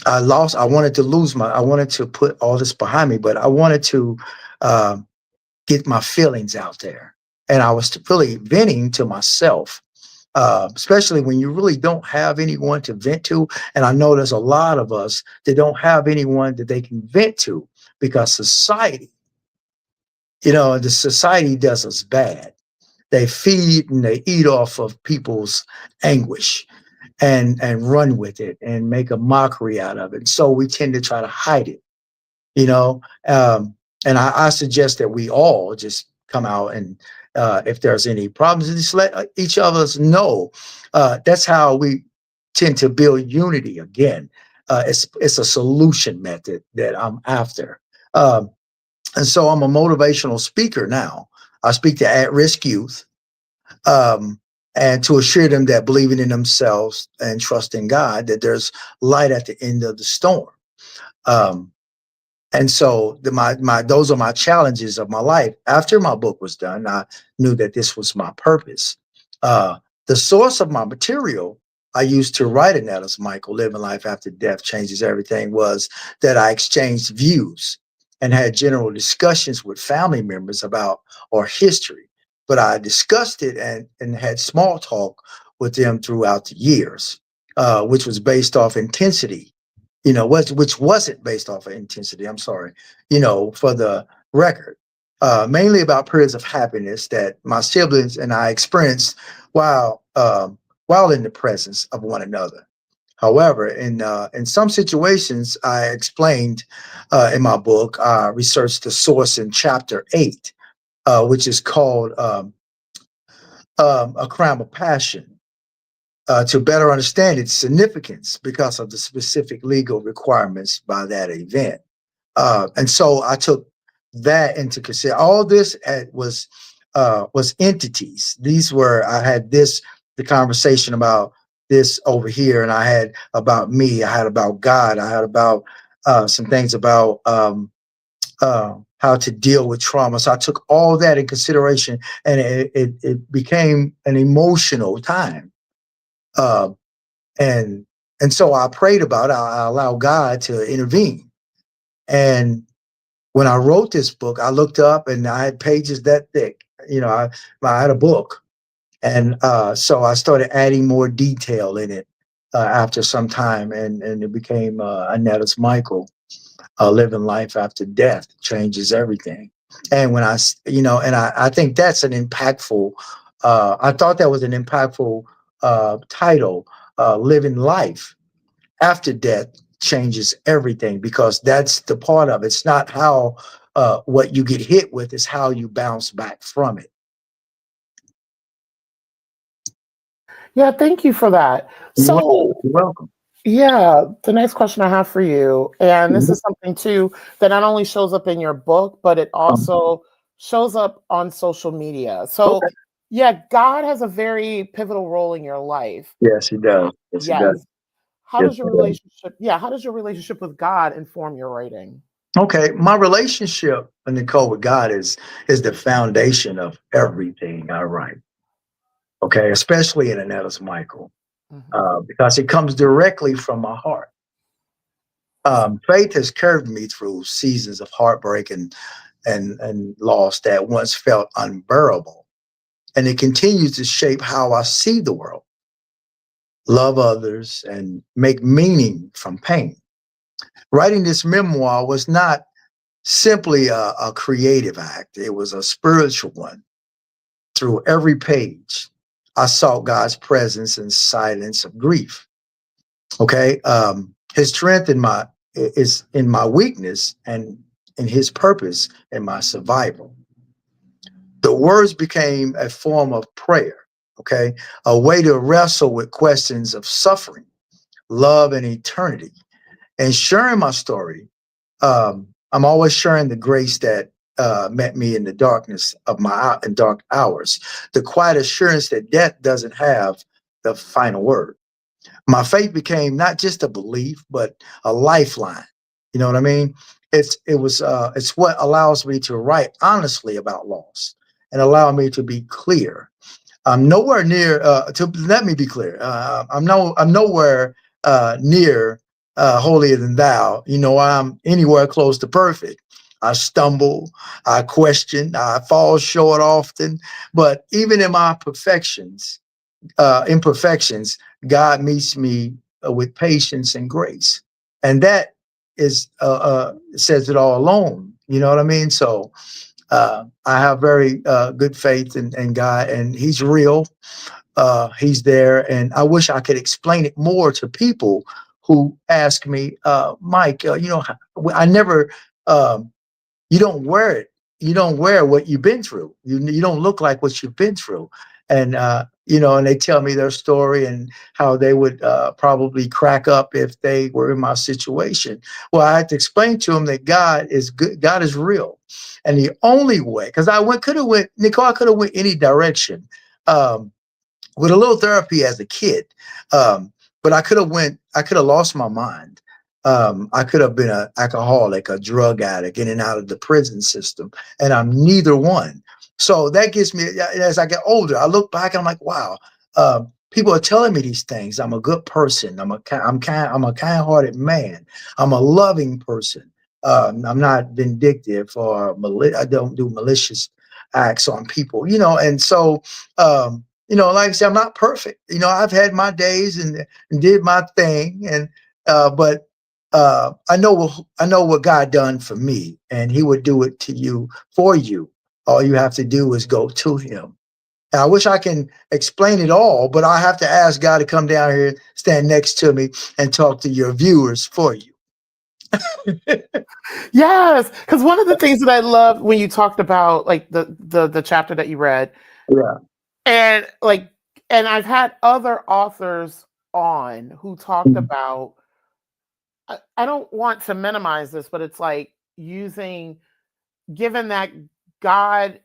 I wanted to lose I wanted to put all this behind me, but I wanted to uh, get my feelings out there. And I was really venting to myself, especially when you really don't have anyone to vent to. And I know there's a lot of us that don't have anyone that they can vent to because society, the society does us bad. They feed and they eat off of people's anguish and run with it and make a mockery out of it. So we tend to try to hide it, you know. And I suggest that we all just come out and if there's any problems, just let each of us know. That's how we tend to build unity again. It's a solution method that I'm after. Um, and so I'm a motivational speaker now. I speak to at-risk youth, um, and to assure them that believing in themselves and trusting God, that there's light at the end of the storm. Um, and so my those are my challenges of my life. After my book was done, I knew that this was my purpose. Uh, the source of my material I used to write Annetta's Michael, Living Life After Death Changes Everything, was that I exchanged views and had general discussions with family members about our history. But I discussed it and had small talk with them throughout the years, which was based off intensity, which wasn't based off of intensity. I'm sorry, for the record, mainly about periods of happiness that my siblings and I experienced while in the presence of one another. However, in some situations, I explained in my book, I researched the source in chapter 8, which is called A Crime of Passion, to better understand its significance because of the specific legal requirements by that event. And so I took that into consideration. All this was entities. These were I had the conversation about this over here, and I had about me. I had about God. I had about some things about how to deal with trauma. So I took all that in consideration, and it became an emotional time. Uh, and and so I prayed about it. I allowed God to intervene. And when I wrote this book, I looked up and I had pages that thick. I had a book, and so I started adding more detail in it after some time, and it became Annetta's Michael, Living Life After Death Changes Everything. And I think that's an impactful. I thought that was an impactful title, Living Life After Death Changes Everything, because that's the part of it. It's not how what you get hit with, is how you bounce back from it. Yeah, thank you for that. You're welcome. So, You're welcome. Yeah, the next question I have for you, and this Mhm. is something too that not only shows up in your book, but it Um, also shows up on social media. So, okay. yeah, God has a very pivotal role in your life. Yes, he does. Yes, he does. Yes. How Yes, does he your does. relationship, yeah, how does your relationship with God inform your writing? Okay, my relationship, Nicole, with God is the foundation of everything I write. Okay, especially in Annetta's Michael, Hmm. because it comes directly from my heart. Faith has carried me through seasons of heartbreak and loss that once felt unbearable, and it continues to shape how I see the world, love others, and make meaning from pain. Writing this memoir was not simply a creative act, it was a spiritual one. Through every page, I sought God's presence in silence of grief. Okay. His strength in my is in my weakness and in his purpose in my survival. The words became a form of prayer, okay, a way to wrestle with questions of suffering, love, and eternity. And sharing my story, I'm always sharing the grace that met me in the darkness of my in dark hours, the quiet assurance that death doesn't have the final word. My faith became not just a belief, but a lifeline. You know what I mean? It's what allows me to write honestly about loss and allow me to be clear. I'm nowhere near to let me be clear. I'm nowhere near holier than thou. You know, I'm anywhere close to perfect. I stumble, I question, I fall short often, but even in my imperfections, God meets me with patience and grace, and that is says it all alone. You know what I mean? So I have very good faith in God, and He's real. He's there, and I wish I could explain it more to people who ask me, Mike. I never. Um, you don't wear it. You don't wear what you've been through. You don't look like what you've been through. And and they tell me their story and how they would probably crack up if they were in my situation. Well, I had to explain to them that God is good. God is real, and the only way, because could have went Nicole, I could have went any direction. Um, with a little therapy as a kid. Um, but I could have lost my mind. I could have been an alcoholic, a drug addict, in and out of the prison system, and I'm neither one. So that gives me, as I get older, I look back and I'm like, wow, people are telling me these things. I'm a good person. I'm a kind-hearted man. I'm a loving person. I'm not vindictive or I don't do malicious acts on people, and so like I said, I'm not perfect. I've had my days and did my thing, and but I know what God done for me, and He would do it to you for you. All you have to do is go to Him. And I wish I can explain it all, but I have to ask God to come down here, stand next to me, and talk to your viewers for you. Yes, because one of the things that I loved when you talked about like the chapter that you read, Yeah. and like, and I've had other authors on who talked Mhm. about, I don't want to minimize this, but it's like using, given that God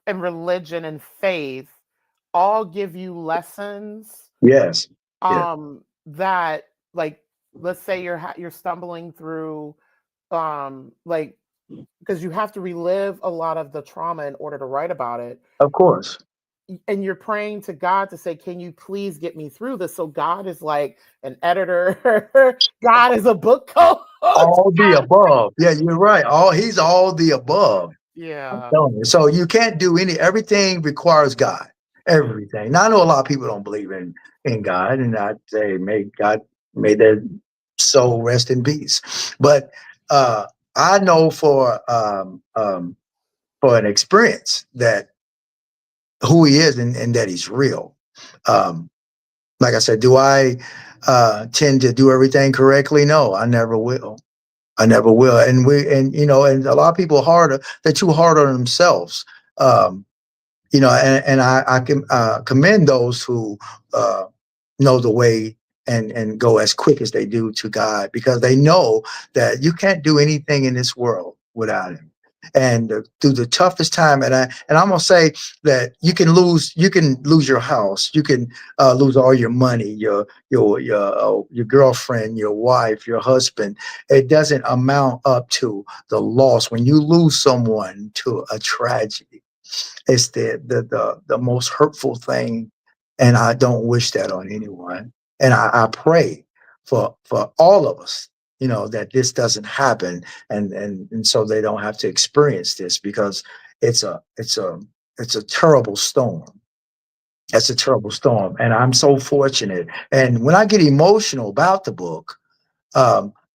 and religion and faith all give you lessons, Yes. Yeah. that, like, let's say you're stumbling through, like, because you have to relive a lot of the trauma in order to write about it, Of course. and you're praying to God to say, can you please get me through this? So God is like an editor. God is a book coach. All the above. Yeah, you're right. He's all the above. I'm Yeah. telling you. So you can't do everything requires God. Everything. Now I know a lot of people don't believe in God, and I'd say may their soul rest in peace. But I know for an experience that who he is and that he's real. Um, like I said, do I tend to do everything correctly? No, I never will. I never will. And a lot of people they're too hard on themselves. Um, and I can commend those who know the way and go as quick as they do to God, because they know that you can't do anything in this world without him. And through the toughest time, and I'm gonna say that you can lose your house, you can lose all your money, your girlfriend, your wife, your husband. It doesn't amount up to the loss when you lose someone to a tragedy. It's the most hurtful thing, and I don't wish that on anyone. And I pray for all of us, that this doesn't happen, and so they don't have to experience this, because it's a it's a it's a terrible storm. It's a terrible storm, and I'm so fortunate. And when I get emotional about the book,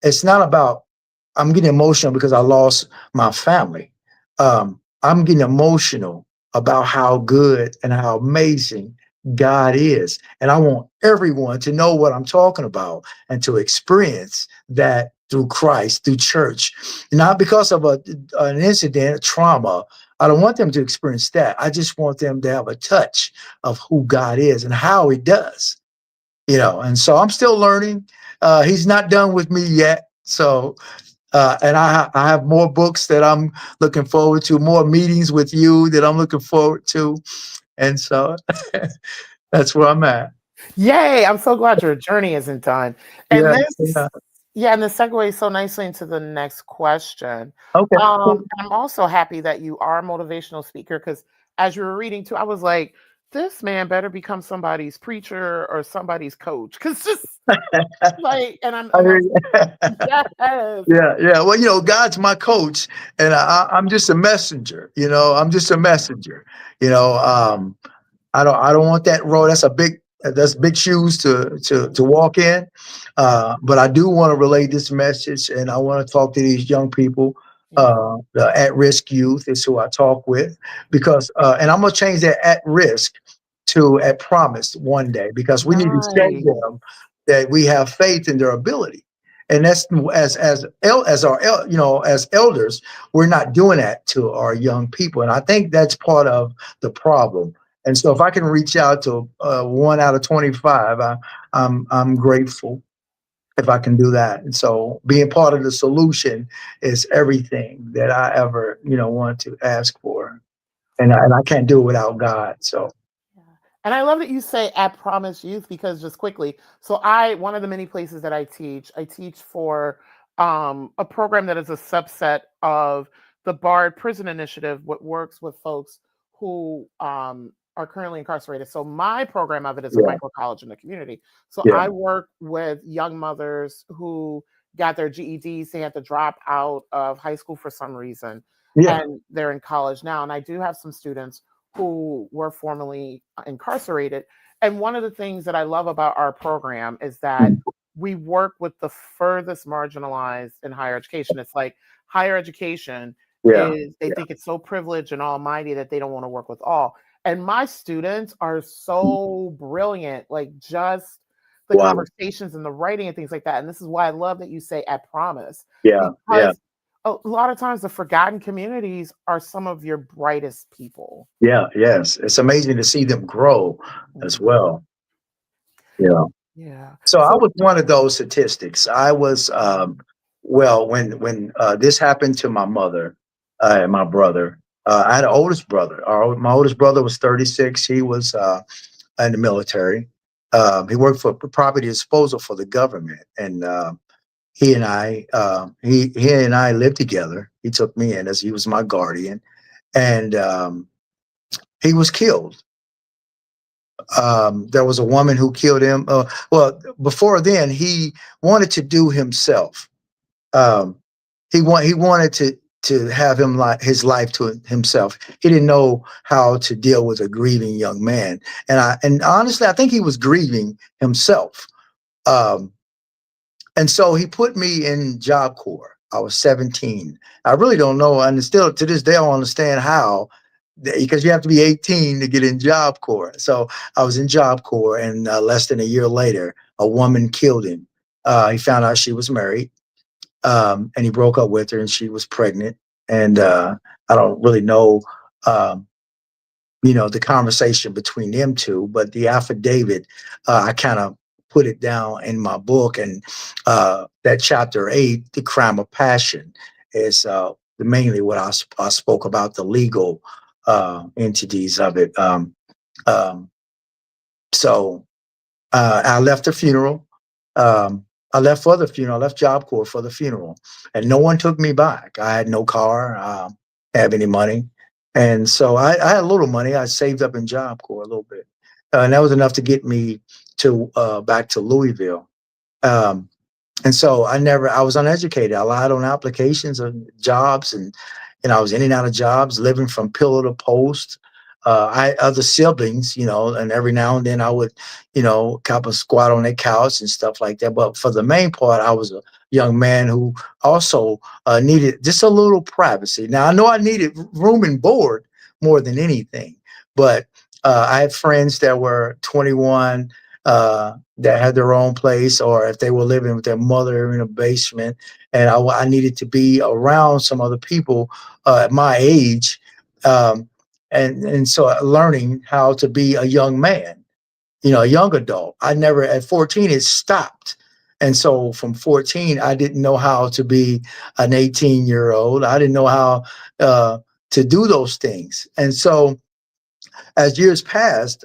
it's not about I'm getting emotional because I lost my family. I'm getting emotional about how good and how amazing God is. And I want everyone to know what I'm talking about and to experience that through Christ, through church, not because of an incident, a trauma. I don't want them to experience that. I just want them to have a touch of who God is and how he does. And so I'm still learning. He's not done with me yet. So, and I have more books that I'm looking forward to, more meetings with you that I'm looking forward to. And so that's where I'm at. Yay! I'm so glad your journey isn't done. And Yeah. this, Yeah. yeah, and this segues so nicely into the next question. Okay. Cool. And I'm also happy that you are a motivational speaker, because as you were reading too, I was like, this man better become somebody's preacher or somebody's coach, because just like, and I'm, I and hear I'm you. yes, Yeah, yeah. Well, God's my coach, and I'm just a messenger. I'm just a messenger. You know, um, I don't want that role. That's big shoes to walk in. But I do want to relay this message, and I want to talk to these young people. yeah, The at-risk youth is who I talk with, because and I'm gonna change that at risk to at promise one day, because we need to show nice, them that we have faith in their ability. And that's as elders, we're not doing that to our young people, and I think that's part of the problem. And so if I can reach out to 1 out of 25, I'm grateful if I can do that. And so being part of the solution is everything that I ever, want to ask for. And I can't do it without God. So yeah. And I love that you say at Promise Youth, because just quickly, so I one of the many places that I teach for a program that is a subset of the Barred Prison Initiative, what works with folks who are currently incarcerated. So my program of it is a yeah, micro college in the community. So yeah, I work with young mothers who got their GEDs, they had to drop out of high school for some reason, yeah, and they're in college now. And I do have some students who were formerly incarcerated. And one of the things that I love about our program is that mm, we work with the furthest marginalized in higher education. It's like higher education yeah, is, they yeah, think it's so privileged and almighty that they don't want to work with all. And my students are mm, so brilliant, like just the wow, conversations and the writing and things like that. And this is why I love that you say at promise, yeah, yeah, because a lot of times the forgotten communities are some of your brightest people. yeah, yes. It's amazing to see them grow as Mhm. well. Yeah. Yeah. So I So was one of those statistics. I was well, when this happened to my mother and my brother. I had an oldest brother. My oldest brother was 36. He was in the military. He worked for property disposal for the government, and he and I lived together. He took me in as he was my guardian, and he was killed. There was a woman who killed him. Well, before then, he wanted to do himself. Um, he wanted to have his life to himself. He didn't know how to deal with a grieving young man, and honestly, I think he was grieving himself. Um, and so he put me in Job Corps. I was 17. I really don't know, and still to this day, I don't understand how, because you have to be 18 to get in Job Corps. So I was in Job Corps, and less than a year later, a woman killed him. He found out she was married, and he broke up with her, and she was pregnant. And I don't really know, um, the conversation between them two, but the affidavit, I kind of put it down in my book. And that chapter 8, the crime of passion, is mainly what I spoke about, the legal entities of it. Um, so I left the funeral. I left for the funeral. I left Job Corps for the funeral, and no one took me back. I had no car, have any money, and so I had a little money. I saved up in Job Corps a little bit, and that was enough to get me to back to Louisville. Um, and so I was uneducated. I lied on applications of jobs, and I was in and out of jobs, living from pillar to post. I had other siblings, and every now and then I would, kind of squat on their couch and stuff like that. But for the main part, I was a young man who also needed just a little privacy. Now I know I needed room and board more than anything, but I had friends that were 21, that had their own place, or if they were living with their mother in a basement, and I needed to be around some other people at my age, and so learning how to be a young man, a young adult. I never at 14 it stopped, and so from 14 I didn't know how to be an 18-year-old. I didn't know how to do those things, and so as years passed.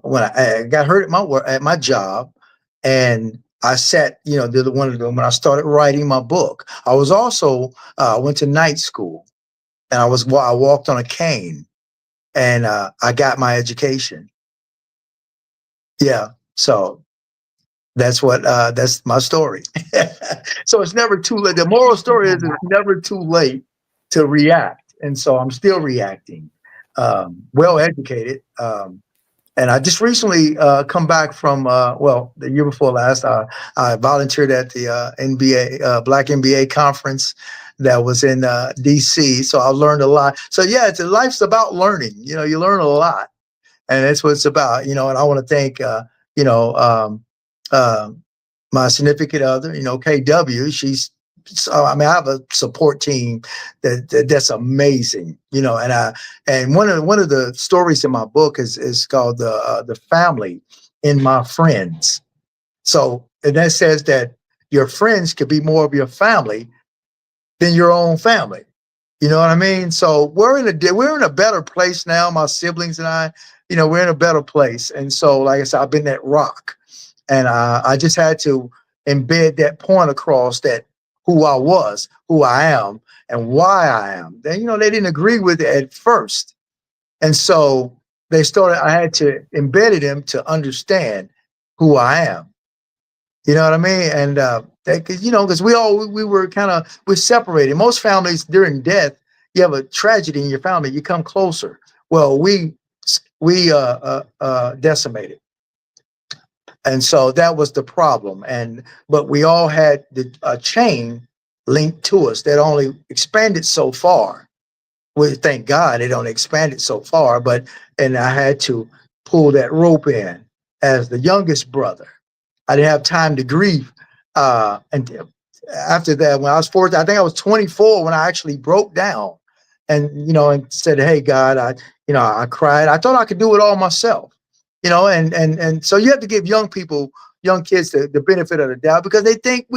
When I got hurt at my work, at my job, and I sat, did one of them when I started writing my book. I was also went to night school, and I walked on a cane, and I got my education. Yeah, so that's my story. So it's never too late. The moral story is it's never too late to react, and so I'm still reacting. Well educated. And I just recently come back from, the year before last, I volunteered at the NBA, Black NBA conference that was in DC. So I learned a lot. So yeah, life's about learning. You learn a lot, and that's what it's about. And I want to thank, you know, um, uh, my significant other, KW. I have a support team that's amazing, and one of the stories in my book is called the family in my friends. So, and that says that your friends could be more of your family than your own family. You know what I mean? So we're in a better place now. My siblings and I, we're in a better place. And so, like I said, I've been that rock, and I just had to embed that point across, that who I was, who I am, and why I am. Then they didn't agree with it at first, and so I had to embed them to understand who I am. You know what I mean? And because we're separated. Most families during death, you have a tragedy in your family, you come closer. Well, we decimated, and so that was the problem. But we all had a chain linked to us that only expanded so far. We thank God it only expanded so far, and I had to pull that rope in as the youngest brother. I didn't have time to grieve. And after that, when I was 14, I think I was 24 when I actually broke down and said, "Hey, God, I cried. I thought I could do it all myself, and so you have to give young kids the benefit of the doubt, because they think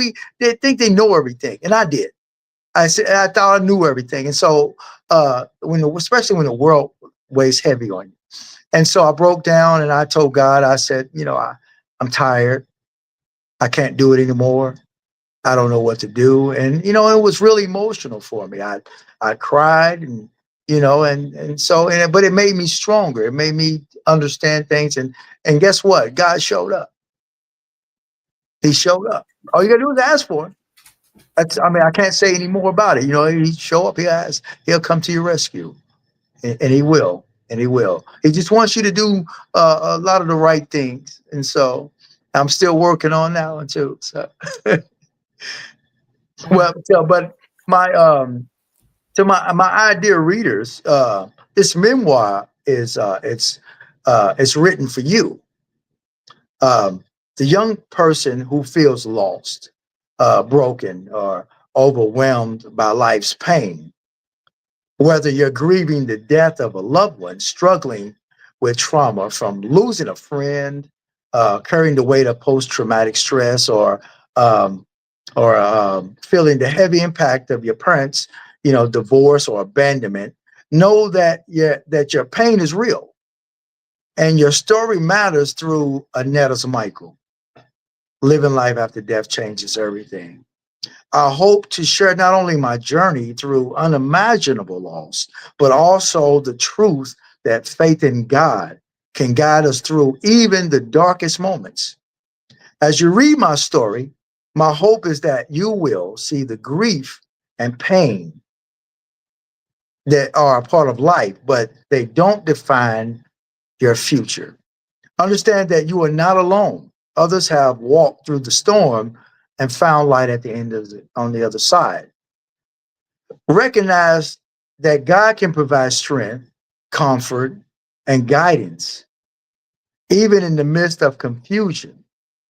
they know everything. And I did. I thought I knew everything. And so, especially when the world weighs heavy on you. And so I broke down and I told God, I said, I'm tired. I can't do it anymore. I don't know what to do. And, it was really emotional for me. I cried but it made me stronger. It made me understand things. And guess what? God showed up. He showed up. All you gotta do is ask for it. I can't say any more about it. He show up, he'll come to your rescue, and he will. And he will. He just wants you to do a lot of the right things. And so I'm still working on that one too. So, but my to my idea readers, this memoir it's written for you, the young person who feels lost, broken, or overwhelmed by life's pain. Whether you're grieving the death of a loved one, struggling with trauma from losing a friend, carrying the weight of post-traumatic stress, um, or feeling the heavy impact of your parents, divorce or abandonment, know that your pain is real and your story matters through Annetta's Michael. Living life after death changes everything. I hope to share not only my journey through unimaginable loss, but also the truth that faith in God can guide us through even the darkest moments. As you read my story, my hope is that you will see the grief and pain that are a part of life, but they don't define your future. Understand that you are not alone. Others have walked through the storm and found light at the end of on the other side. Recognize that God can provide strength, comfort, and guidance, even in the midst of confusion,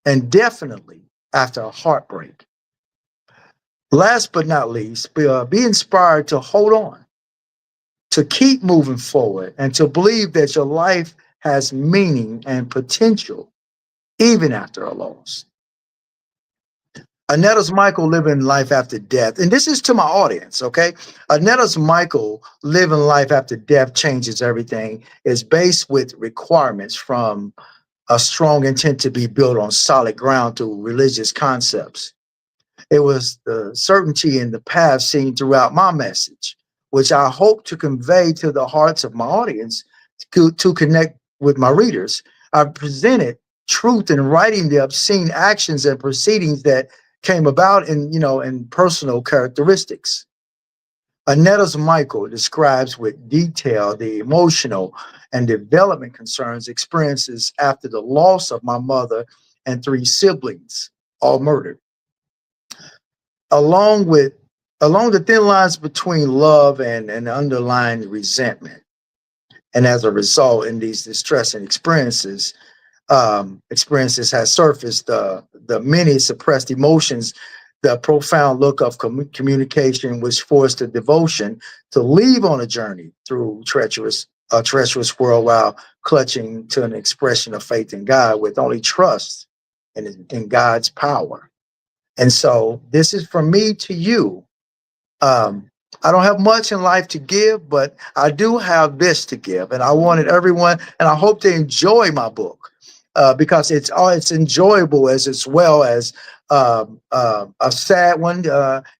and definitely after a heartbreak. Last but not least, be inspired to hold on, to keep moving forward, and to believe that your life has meaning and potential even after a loss. Annetta's Michael living life after death. And this is to my audience, okay? Annetta's Michael living life after death changes everything is based with requirements from a strong intent to be built on solid ground through religious concepts. It was the certainty in the path seen throughout my message, which I hope to convey to the hearts of my audience to connect with my readers. I presented truth in writing the obscene actions and proceedings that came about in personal characteristics. Annetta's Michael describes with detail the emotional and development concerns experiences after the loss of my mother and three siblings, all murdered, along with along the thin lines between love and underlying resentment. And as a result, in these distressing experiences has surfaced the many suppressed emotions, the profound look of communication, which forced the devotion to leave on a journey through a treacherous world while clutching to an expression of faith in God with only trust in God's power. And so this is from me to you. Um, I don't have much in life to give, but I do have this to give, and I wanted everyone, and I hope they enjoy my book because it's enjoyable as well as a sad one.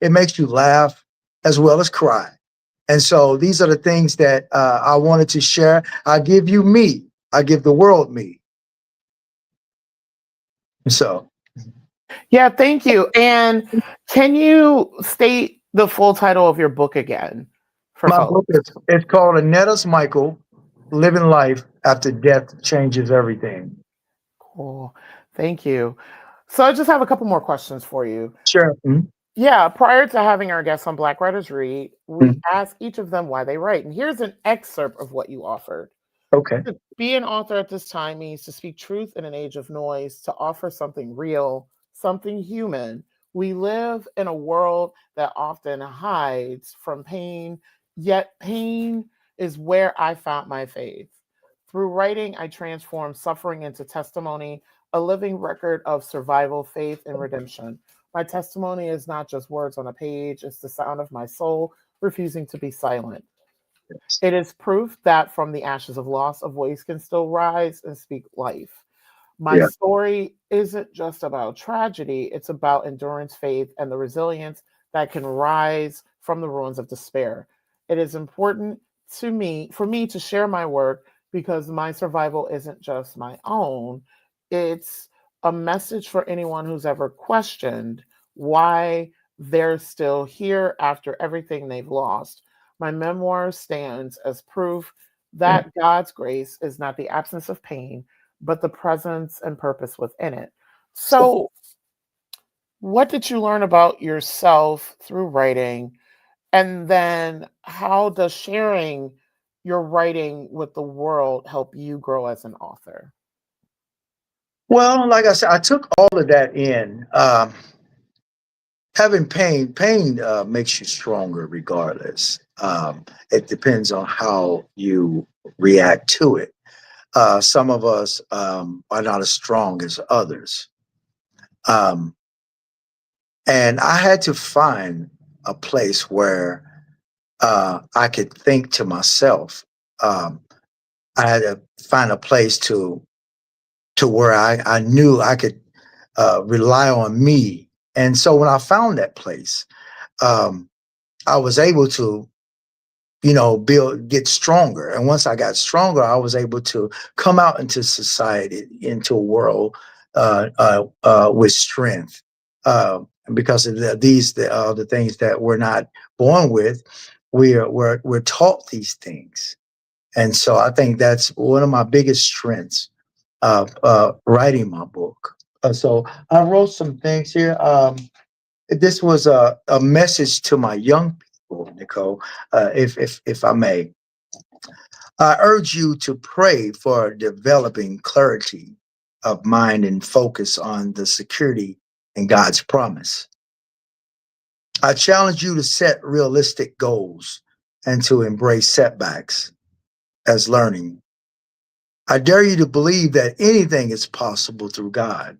It makes you laugh as well as cry, and so these are the things that I wanted to share. I give you me. I give the world me. So Yeah, thank you. And can you state the full title of your book again for my book folks? is it's called Annetta's Michael, Living Life After Death Changes Everything. Cool. Thank you. So I just have a couple more questions for you. Sure. Yeah, prior to having our guests on Black Writers Read, we Mhm. ask each of them why they write. And here's an excerpt of what you offered. Okay. To be an author at this time means to speak truth in an age of noise, to offer something real, something human. We live in a world that often hides from pain, yet pain is where I found my faith. Through writing, I transform suffering into testimony, a living record of survival, faith, and redemption. My testimony is not just words on a page, it's the sound of my soul refusing to be silent. It is proof that from the ashes of loss, a voice can still rise and speak life. My Yeah. story isn't just about tragedy, it's about endurance, faith, and the resilience that can rise from the ruins of despair. It is important for me to share my work because my survival isn't just my own. It's a message for anyone who's ever questioned why they're still here after everything they've lost. My memoir stands as proof Yeah. that God's grace is not the absence of pain, but the presence and purpose within it. So, what did you learn about yourself through writing? And then, how does sharing your writing with the world help you grow as an author? Well, like I said, I took all of that in. Having pain makes you stronger regardless. It depends on how you react to it. Some of us are not as strong as others. Um, and I had to find a place where I could think to myself. Um, I had to find a place to where I knew I could rely on me. And so when I found that place, um, I was able to, get stronger. And once I got stronger, I was able to come out into society, into a world with strength. Because of the things that we're not born with, we're taught these things. And so I think that's one of my biggest strengths of writing my book. So I wrote some things here. This was a message to my young people, Nicole, if I may. I urge you to pray for developing clarity of mind and focus on the security in God's promise. I challenge you to set realistic goals and to embrace setbacks as learning. I dare you to believe that anything is possible through God,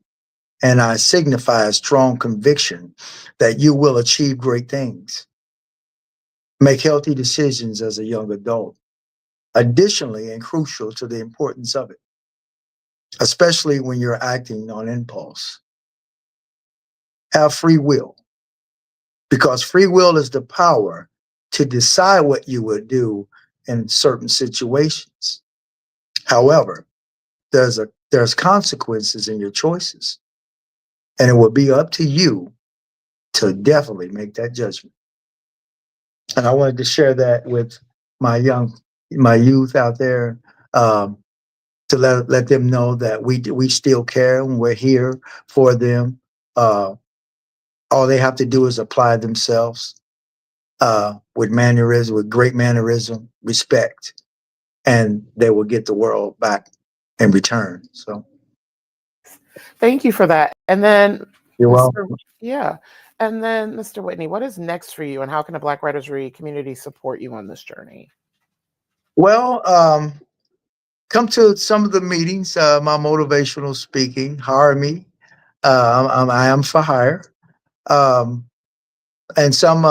and I signify a strong conviction that you will achieve great things. Make healthy decisions as a young adult. Additionally, and crucial to the importance of it, especially when you're acting on impulse, have free will, because free will is the power to decide what you would do in certain situations. However, there's consequences in your choices, and it will be up to you to definitely make that judgment. And I wanted to share that with my my youth out there, um, to let them know that we still care and we're here for them. Uh, all they have to do is apply themselves with mannerism, with great mannerism, respect, and they will get the world back in return. So Thank you for that. And then, you're Mr. welcome. Yeah. And then, Mr. Whitney, what is next for you, and how can the Black Writers Read community support you on this journey? Well, come to some of the meetings, my motivational speaking, hire me. I am for hire. Um, and some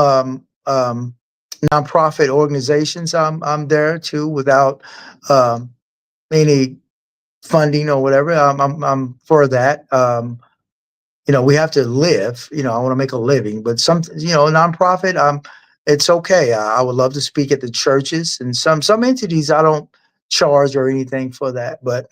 nonprofit organizations, I'm there too without um, any funding or whatever. I'm for that. We have to live. I want to make a living, but nonprofit. It's okay. I would love to speak at the churches and some entities. I don't charge or anything for that, but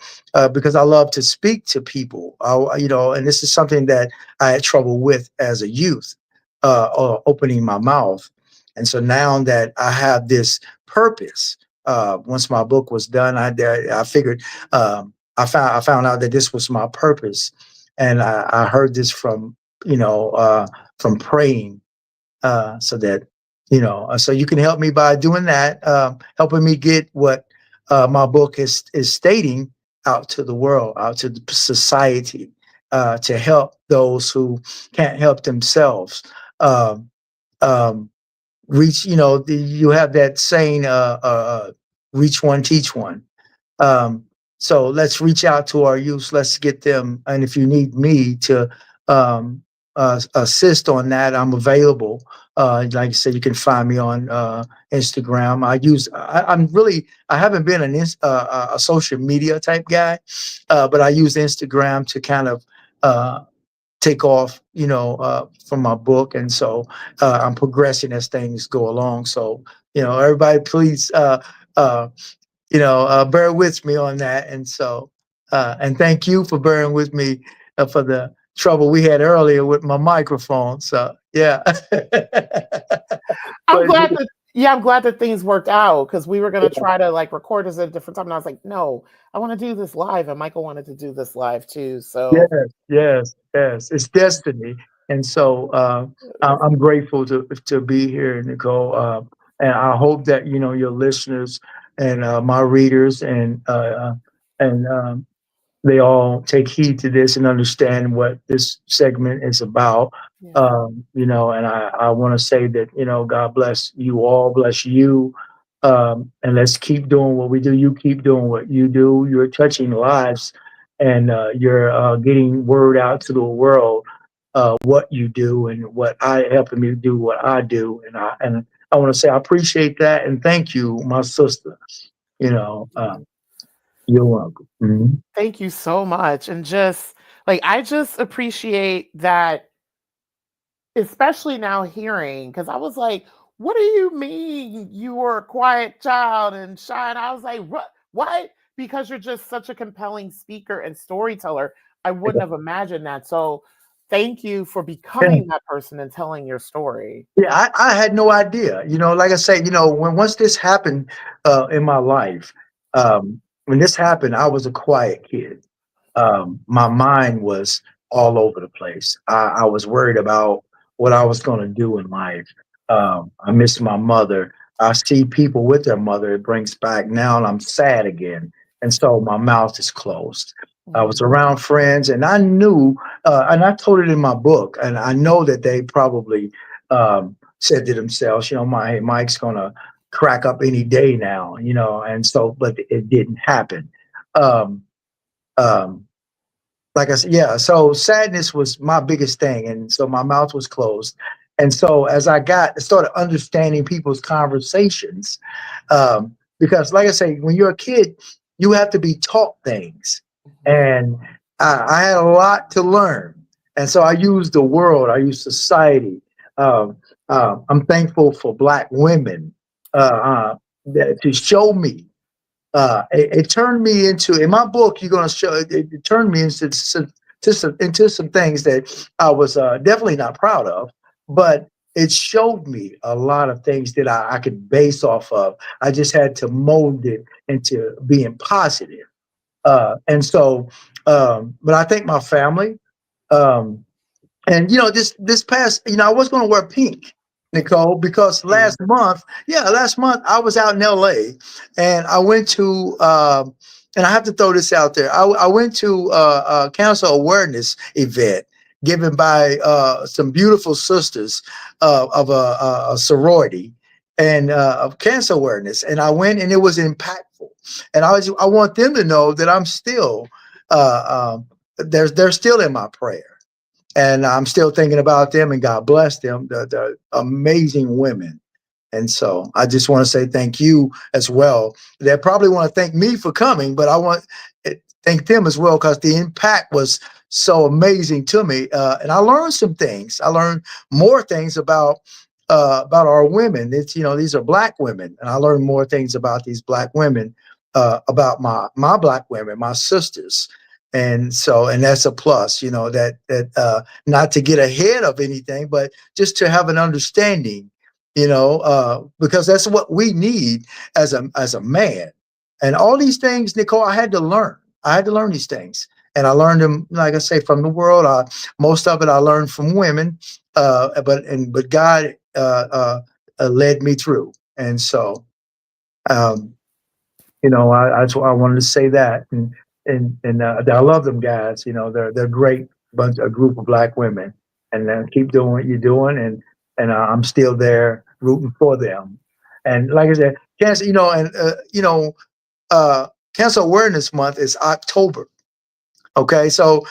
because I love to speak to people. And this is something that I had trouble with as a youth, opening my mouth, and so now that I have this purpose, once my book was done, I figured. I found out that this was my purpose, and I heard this from praying, so that so you can help me by doing that, helping me get what my book is stating out to the world, out to the society, to help those who can't help themselves. Um, um, you have that saying, reach one, teach one. um, so let's reach out to our youth. Let's get them. And if you need me to assist on that, I'm available. Like I said, you can find me on Instagram. I haven't been a social media type guy, but I use Instagram to kind of take off, from my book. And so I'm progressing as things go along. So, everybody, please, bear with me on that. And so, and thank you for bearing with me for the trouble we had earlier with my microphone. So, yeah. I'm But glad that Yeah, I'm glad that things worked out, because we were gonna try to like record this at a different time. And I was like, no, I want to do this live. And Michael wanted to do this live too. yes, So yes, yes. It's destiny. And so I'm grateful to be here, Nicole. And I hope that, your listeners and my readers and they all take heed to this and understand what this segment is about. yeah. And I want to say that, God bless you all, bless you. And let's keep doing what we do. You keep doing what you do. You're touching lives, and you're getting word out to the world what you do and what I helping me do what I do. And I want to say I appreciate that and thank you, my sister. You know, you're welcome. Mhm. Thank you so much. And just like, I just appreciate that, especially now hearing, because I was like, what do you mean you were a quiet child and shy? And I was like, what? What? Because you're just such a compelling speaker and storyteller. I wouldn't have imagined that. So thank you for becoming that person and telling your story. Yeah, I had no idea. Like I say, when once this happened in my life, when this happened, I was a quiet kid. My mind was all over the place. I was worried about what I was going to do in life. I miss my mother. I see people with their mother. It brings back now, and I'm sad again. And so my mouth is closed. I was Mhm. around friends, and I knew, and I told it in my book, and I know that they probably said to themselves, hey, Mike's going to crack up any day now, and so, but it didn't happen. Um, um, like I said, yeah. So sadness was my biggest thing, and so my mouth was closed. And so as I started understanding people's conversations, because like I say, when you're a kid, you have to be taught things, Mhm. and I had a lot to learn. And so I used the world, I used society. Um, I'm thankful for Black women to show me it turned me into in my book. You're going to show it turned me into some things that I was definitely not proud of, but it showed me a lot of things that I could base off of. I just had to mold it into being positive. And so, but I think my family. Um, and this past, I was going to wear pink, Nicole, because Mm. last month I was out in LA and I went to, and I have to throw this out there. I went to a cancer awareness event given by some beautiful sisters of a sorority and of cancer awareness. And I went and it was impactful. And I want them to know that I'm still, they're still in my prayer and I'm still thinking about them and God bless them. The amazing women. And so I just want to say thank you as well. They probably want to thank me for coming, but I want to thank them as well because the impact was so amazing to me. And I learned some things. I learned more things about our women. It's these are Black women, and I learned more things about these Black women, about my Black women, my sisters. And so, and that's a plus, that not to get ahead of anything, but just to have an understanding, because that's what we need as a man. And all these things, Nicole, I had to learn. I had to learn these things, and I learned them, like I say, from the world. Most of it I learned from women, but God led me through, and so um, I wanted to say that, and I love them guys. They're great bunch, a group of Black women, and keep doing what you're doing, and I'm still there rooting for them. And like I said, cancer, Cancer Awareness Month is October. Okay, so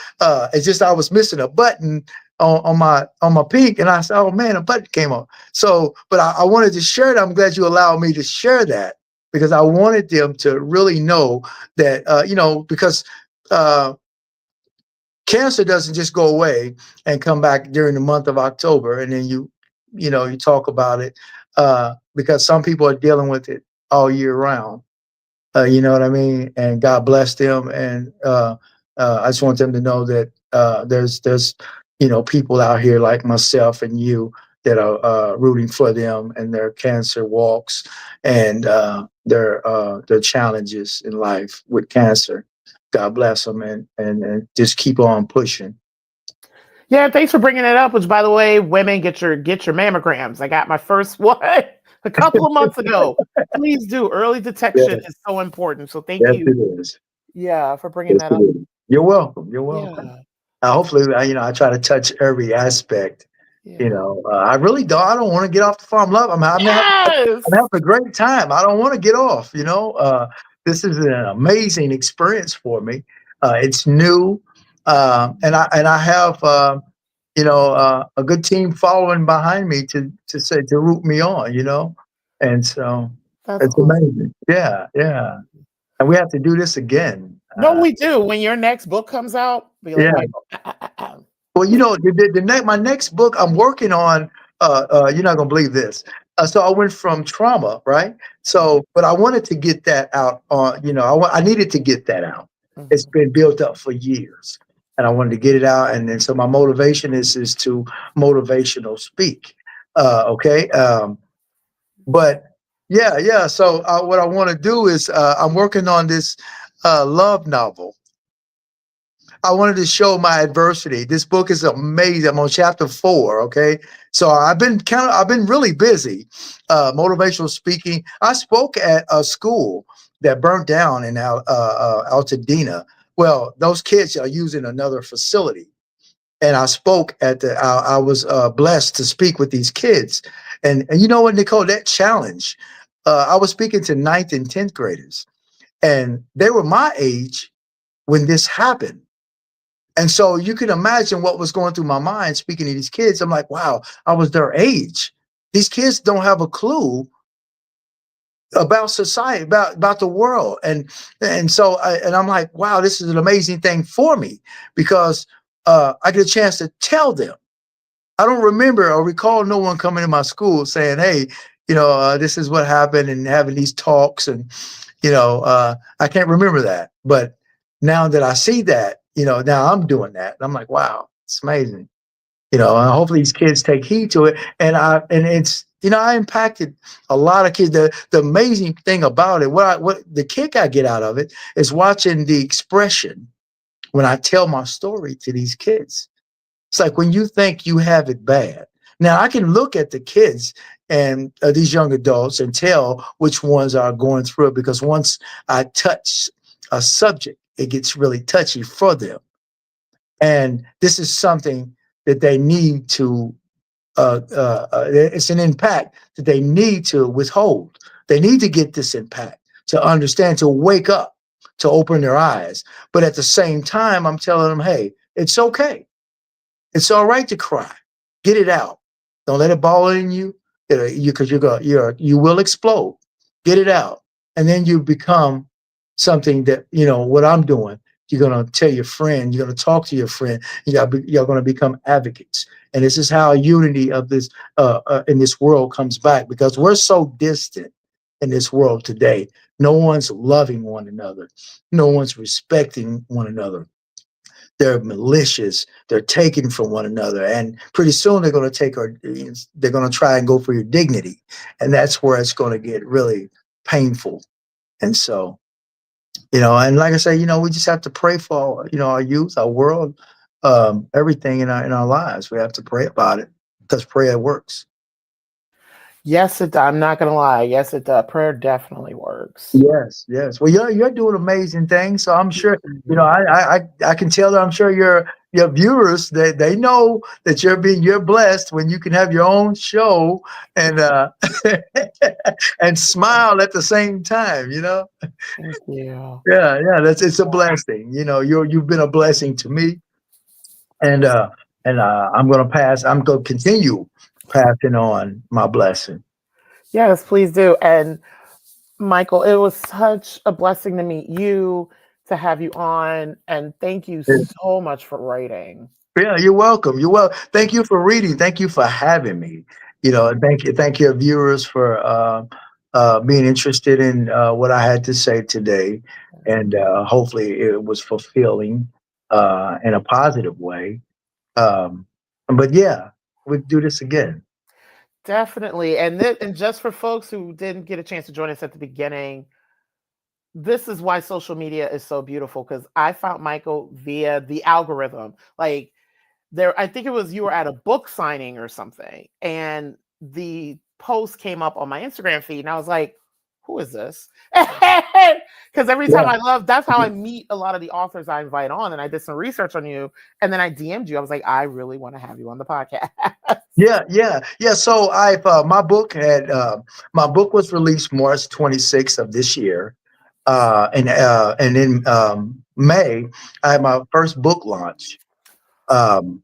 it's just I was missing a button on my pink, and I said, "Oh man, a button came on." So, but I wanted to share that. I'm glad you allowed me to share that because I wanted them to really know that because uh, cancer doesn't just go away and come back during the month of October, and then you talk about it because some people are dealing with it all year round. You know what I mean? And God bless them. And I just want them to know that there's people out here like myself and you that are rooting for them and their cancer walks and their challenges in life with cancer. God bless them and just keep on pushing. Yeah, thanks for bringing it up. Which, by the way, women get your mammograms. I got my first one a couple of months ago. Please do. Early detection Yes, is so important. So thank yes, you, it is. yeah, for bringing Yes, that it up. is. You're welcome. You're welcome. Yeah. Hopefully, I try to touch every aspect. Yeah. I really don't. I don't want to get off the farm. I'm Yes. having a great time. I don't want to get off. This is an amazing experience for me. It's new, and I have a good team following behind me to root me on. And so That's it's awesome. amazing. Yeah, yeah. And we have to do this again. No, we do. When your next book comes out, be like, Yeah. Michael. Well, my next book I'm working on, you're not gonna believe this. So I went from trauma, right? So, but I wanted to get that out on, I needed to get that out. It's Mhm. been built up for years, and I wanted to get it out. And then so my motivation is to motivational speak. Okay, but yeah, yeah. So what I want to do is I'm working on this love novel. I wanted to show my adversity. This book is amazing. I'm on chapter 4. Okay, so I've been really busy, motivational speaking. I spoke at a school that burnt down in Altadena. Well, those kids are using another facility, and I spoke at the. I was blessed to speak with these kids, and you know what, Nicole, that challenge. I was speaking to ninth and 10th graders, and they were my age when this happened. And so you can imagine what was going through my mind speaking to these kids. I'm like, wow, I was their age. These kids don't have a clue about society, about the world. And I'm like, wow, this is an amazing thing for me because I get a chance to tell them. I don't remember or recall no one coming to my school saying, hey, this is what happened and having these talks. And, I can't remember that. But now that I see that, now I'm doing that. And I'm like, wow, it's amazing. And hopefully these kids take heed to it. And it's, I impacted a lot of kids. The amazing thing about it, what the kick I get out of it is watching the expression when I tell my story to these kids. It's like when you think you have it bad. Now I can look at the kids and these young adults and tell which ones are going through it because once I touch a subject, it gets really touchy for them. And this is something that they need to, it's an impact that they need to withhold. They need to get this impact to understand, to wake up, to open their eyes. But at the same time, I'm telling them, hey, it's okay. It's all right to cry. Get it out. Don't let it ball in you. Because you will explode. Get it out, and then you become something that what I'm doing. You're gonna tell your friend. You're gonna talk to your friend. You're gonna become advocates, and this is how unity of this in this world comes back because we're so distant in this world today. No one's loving one another. No one's respecting one another. They're malicious. They're taking from one another, and pretty soon they're going to they're going to try and go for your dignity, and that's where it's going to get really painful. And so, and like I say, we just have to pray for our youth, our world, everything in our lives. We have to pray about it because prayer works. Yes, it. I'm not gonna lie. Yes, it does. Prayer definitely works. Yes, yes. Well, you're doing amazing things. So I'm sure, Mhm. I can tell that I'm sure your viewers they know that you're blessed when you can have your own show and and smile at the same time, Thank you. Yeah, yeah, it's a blessing. You've been a blessing to me and I'm gonna continue passing on my blessing. Yes, please do. And Michael, it was such a blessing to meet you, to have you on, and thank you so much for writing. Yeah, you're welcome. You're well. Thank you for reading. Thank you for having me. And thank your viewers for being interested in what I had to say today, and hopefully it was fulfilling in a positive way. Um, but yeah, we'll do this again. Definitely. And just for folks who didn't get a chance to join us at the beginning, this is why social media is so beautiful because I found Michael via the algorithm. Like there, I think it was you were at a book signing or something, and the post came up on my Instagram feed, and I was like, who is this? Because every time Yeah. that's how I meet a lot of the authors I invite on. And I did some research on you, and then I DM'd you. I was like, I really want to have you on the podcast. Yeah. So I've my book was released March 26th of this year. And in May, I had my first book launch. Um,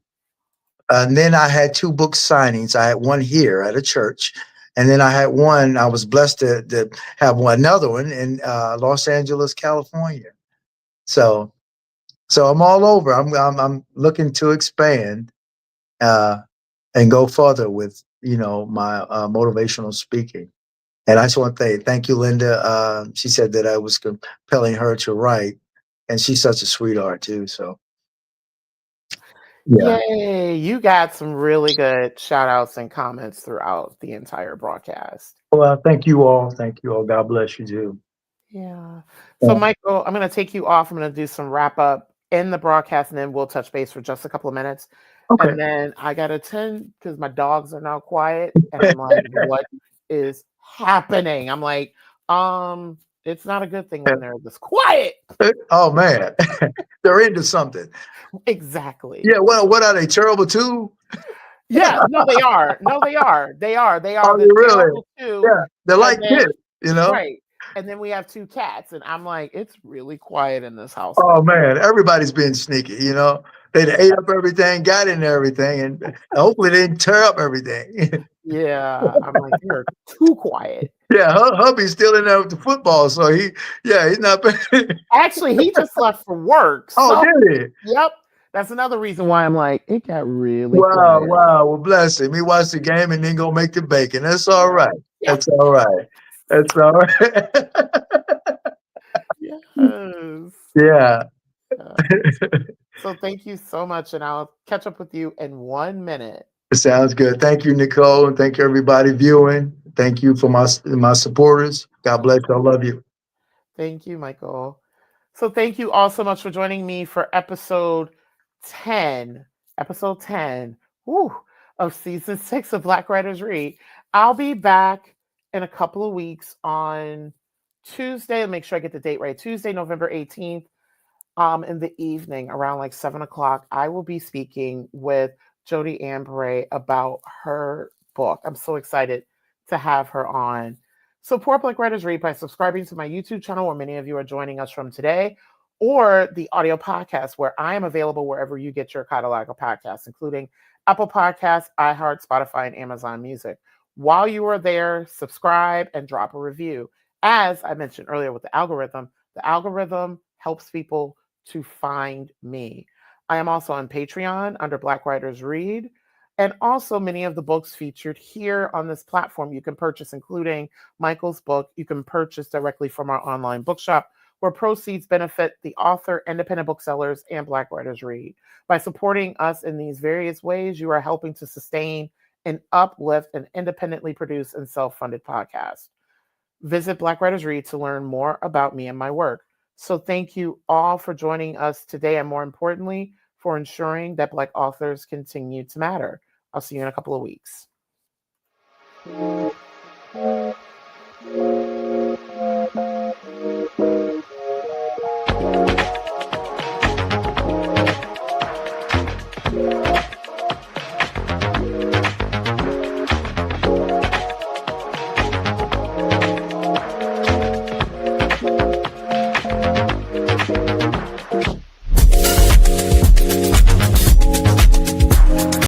and then I had two book signings. I had one here at a church, and then I had one. I was blessed to have another one in Los Angeles, California. So I'm all over. I'm looking to expand uh, and go further with my motivational speaking. And I just want to thank you, Linda. She said that I was compelling her to write, and she's such a sweetheart too. So yeah. Yay. You got some really good shout outs and comments throughout the entire broadcast. Well, thank you all. Thank you all. God bless you too. Yeah. So, Yeah. Michael, I'm going to take you off. I'm going to do some wrap up in the broadcast, and then we'll touch base for just a couple of minutes. Okay. And then I got to attend because my dogs are now quiet. And I'm like, what is happening? I'm like, it's not a good thing when they're this quiet. Oh man, they're into something. Exactly. Yeah. Well, what are they, terrible too? Yeah, no, they are. No, they are. They are. They are Oh, the really? terrible two. Yeah. They're And like then kids, you know. right. And then we have two cats. And I'm like, it's really quiet in this Oh household. man, everybody's being sneaky, you know. They ate up everything, got into everything, and hopefully they didn't tear up everything. Yeah. I'm like, they're too quiet. Yeah, hubby's still in there with the football, so he's not. Actually, he just left for work. Oh, So, did he? yep. That's another reason why I'm like, it got really Wow, quiet. wow. Well, bless him. He watched the game and then go make the bacon. That's all right. Yeah. That's all right. That's all right. Yes. Yeah. Uh, so thank you so much. And I'll catch up with you in 1 minute. Sounds good. Thank you, Nicole, and thank you everybody viewing. Thank you for my supporters. God bless you. I love you. Thank you, Michael. So thank you all so much for joining me for episode 10, episode 10, whew, of season 6 of Black Writers Read. I'll be back in a couple of weeks on Tuesday. Make sure I get the date right. Tuesday, November 18th, in the evening around like 7 o'clock. I will be speaking with Jodi Ambray about her book. I'm so excited to have her on. Support Black Writers Read by subscribing to my YouTube channel, where many of you are joining us from today, or the audio podcast, where I am available wherever you get your catalog of podcasts, including Apple Podcasts, iHeart, Spotify, and Amazon Music. While you are there, subscribe and drop a review. As I mentioned earlier with the algorithm helps people to find me. I am also on Patreon under Black Writers Read. And also, many of the books featured here on this platform you can purchase, including Michael's book, you can purchase directly from our online bookshop, where proceeds benefit the author, independent booksellers, and Black Writers Read. By supporting us in these various ways, you are helping to sustain and uplift an independently produced and self-funded podcast. Visit Black Writers Read to learn more about me and my work. So thank you all for joining us today, and more importantly, for ensuring that Black authors continue to matter. I'll see you in a couple of weeks.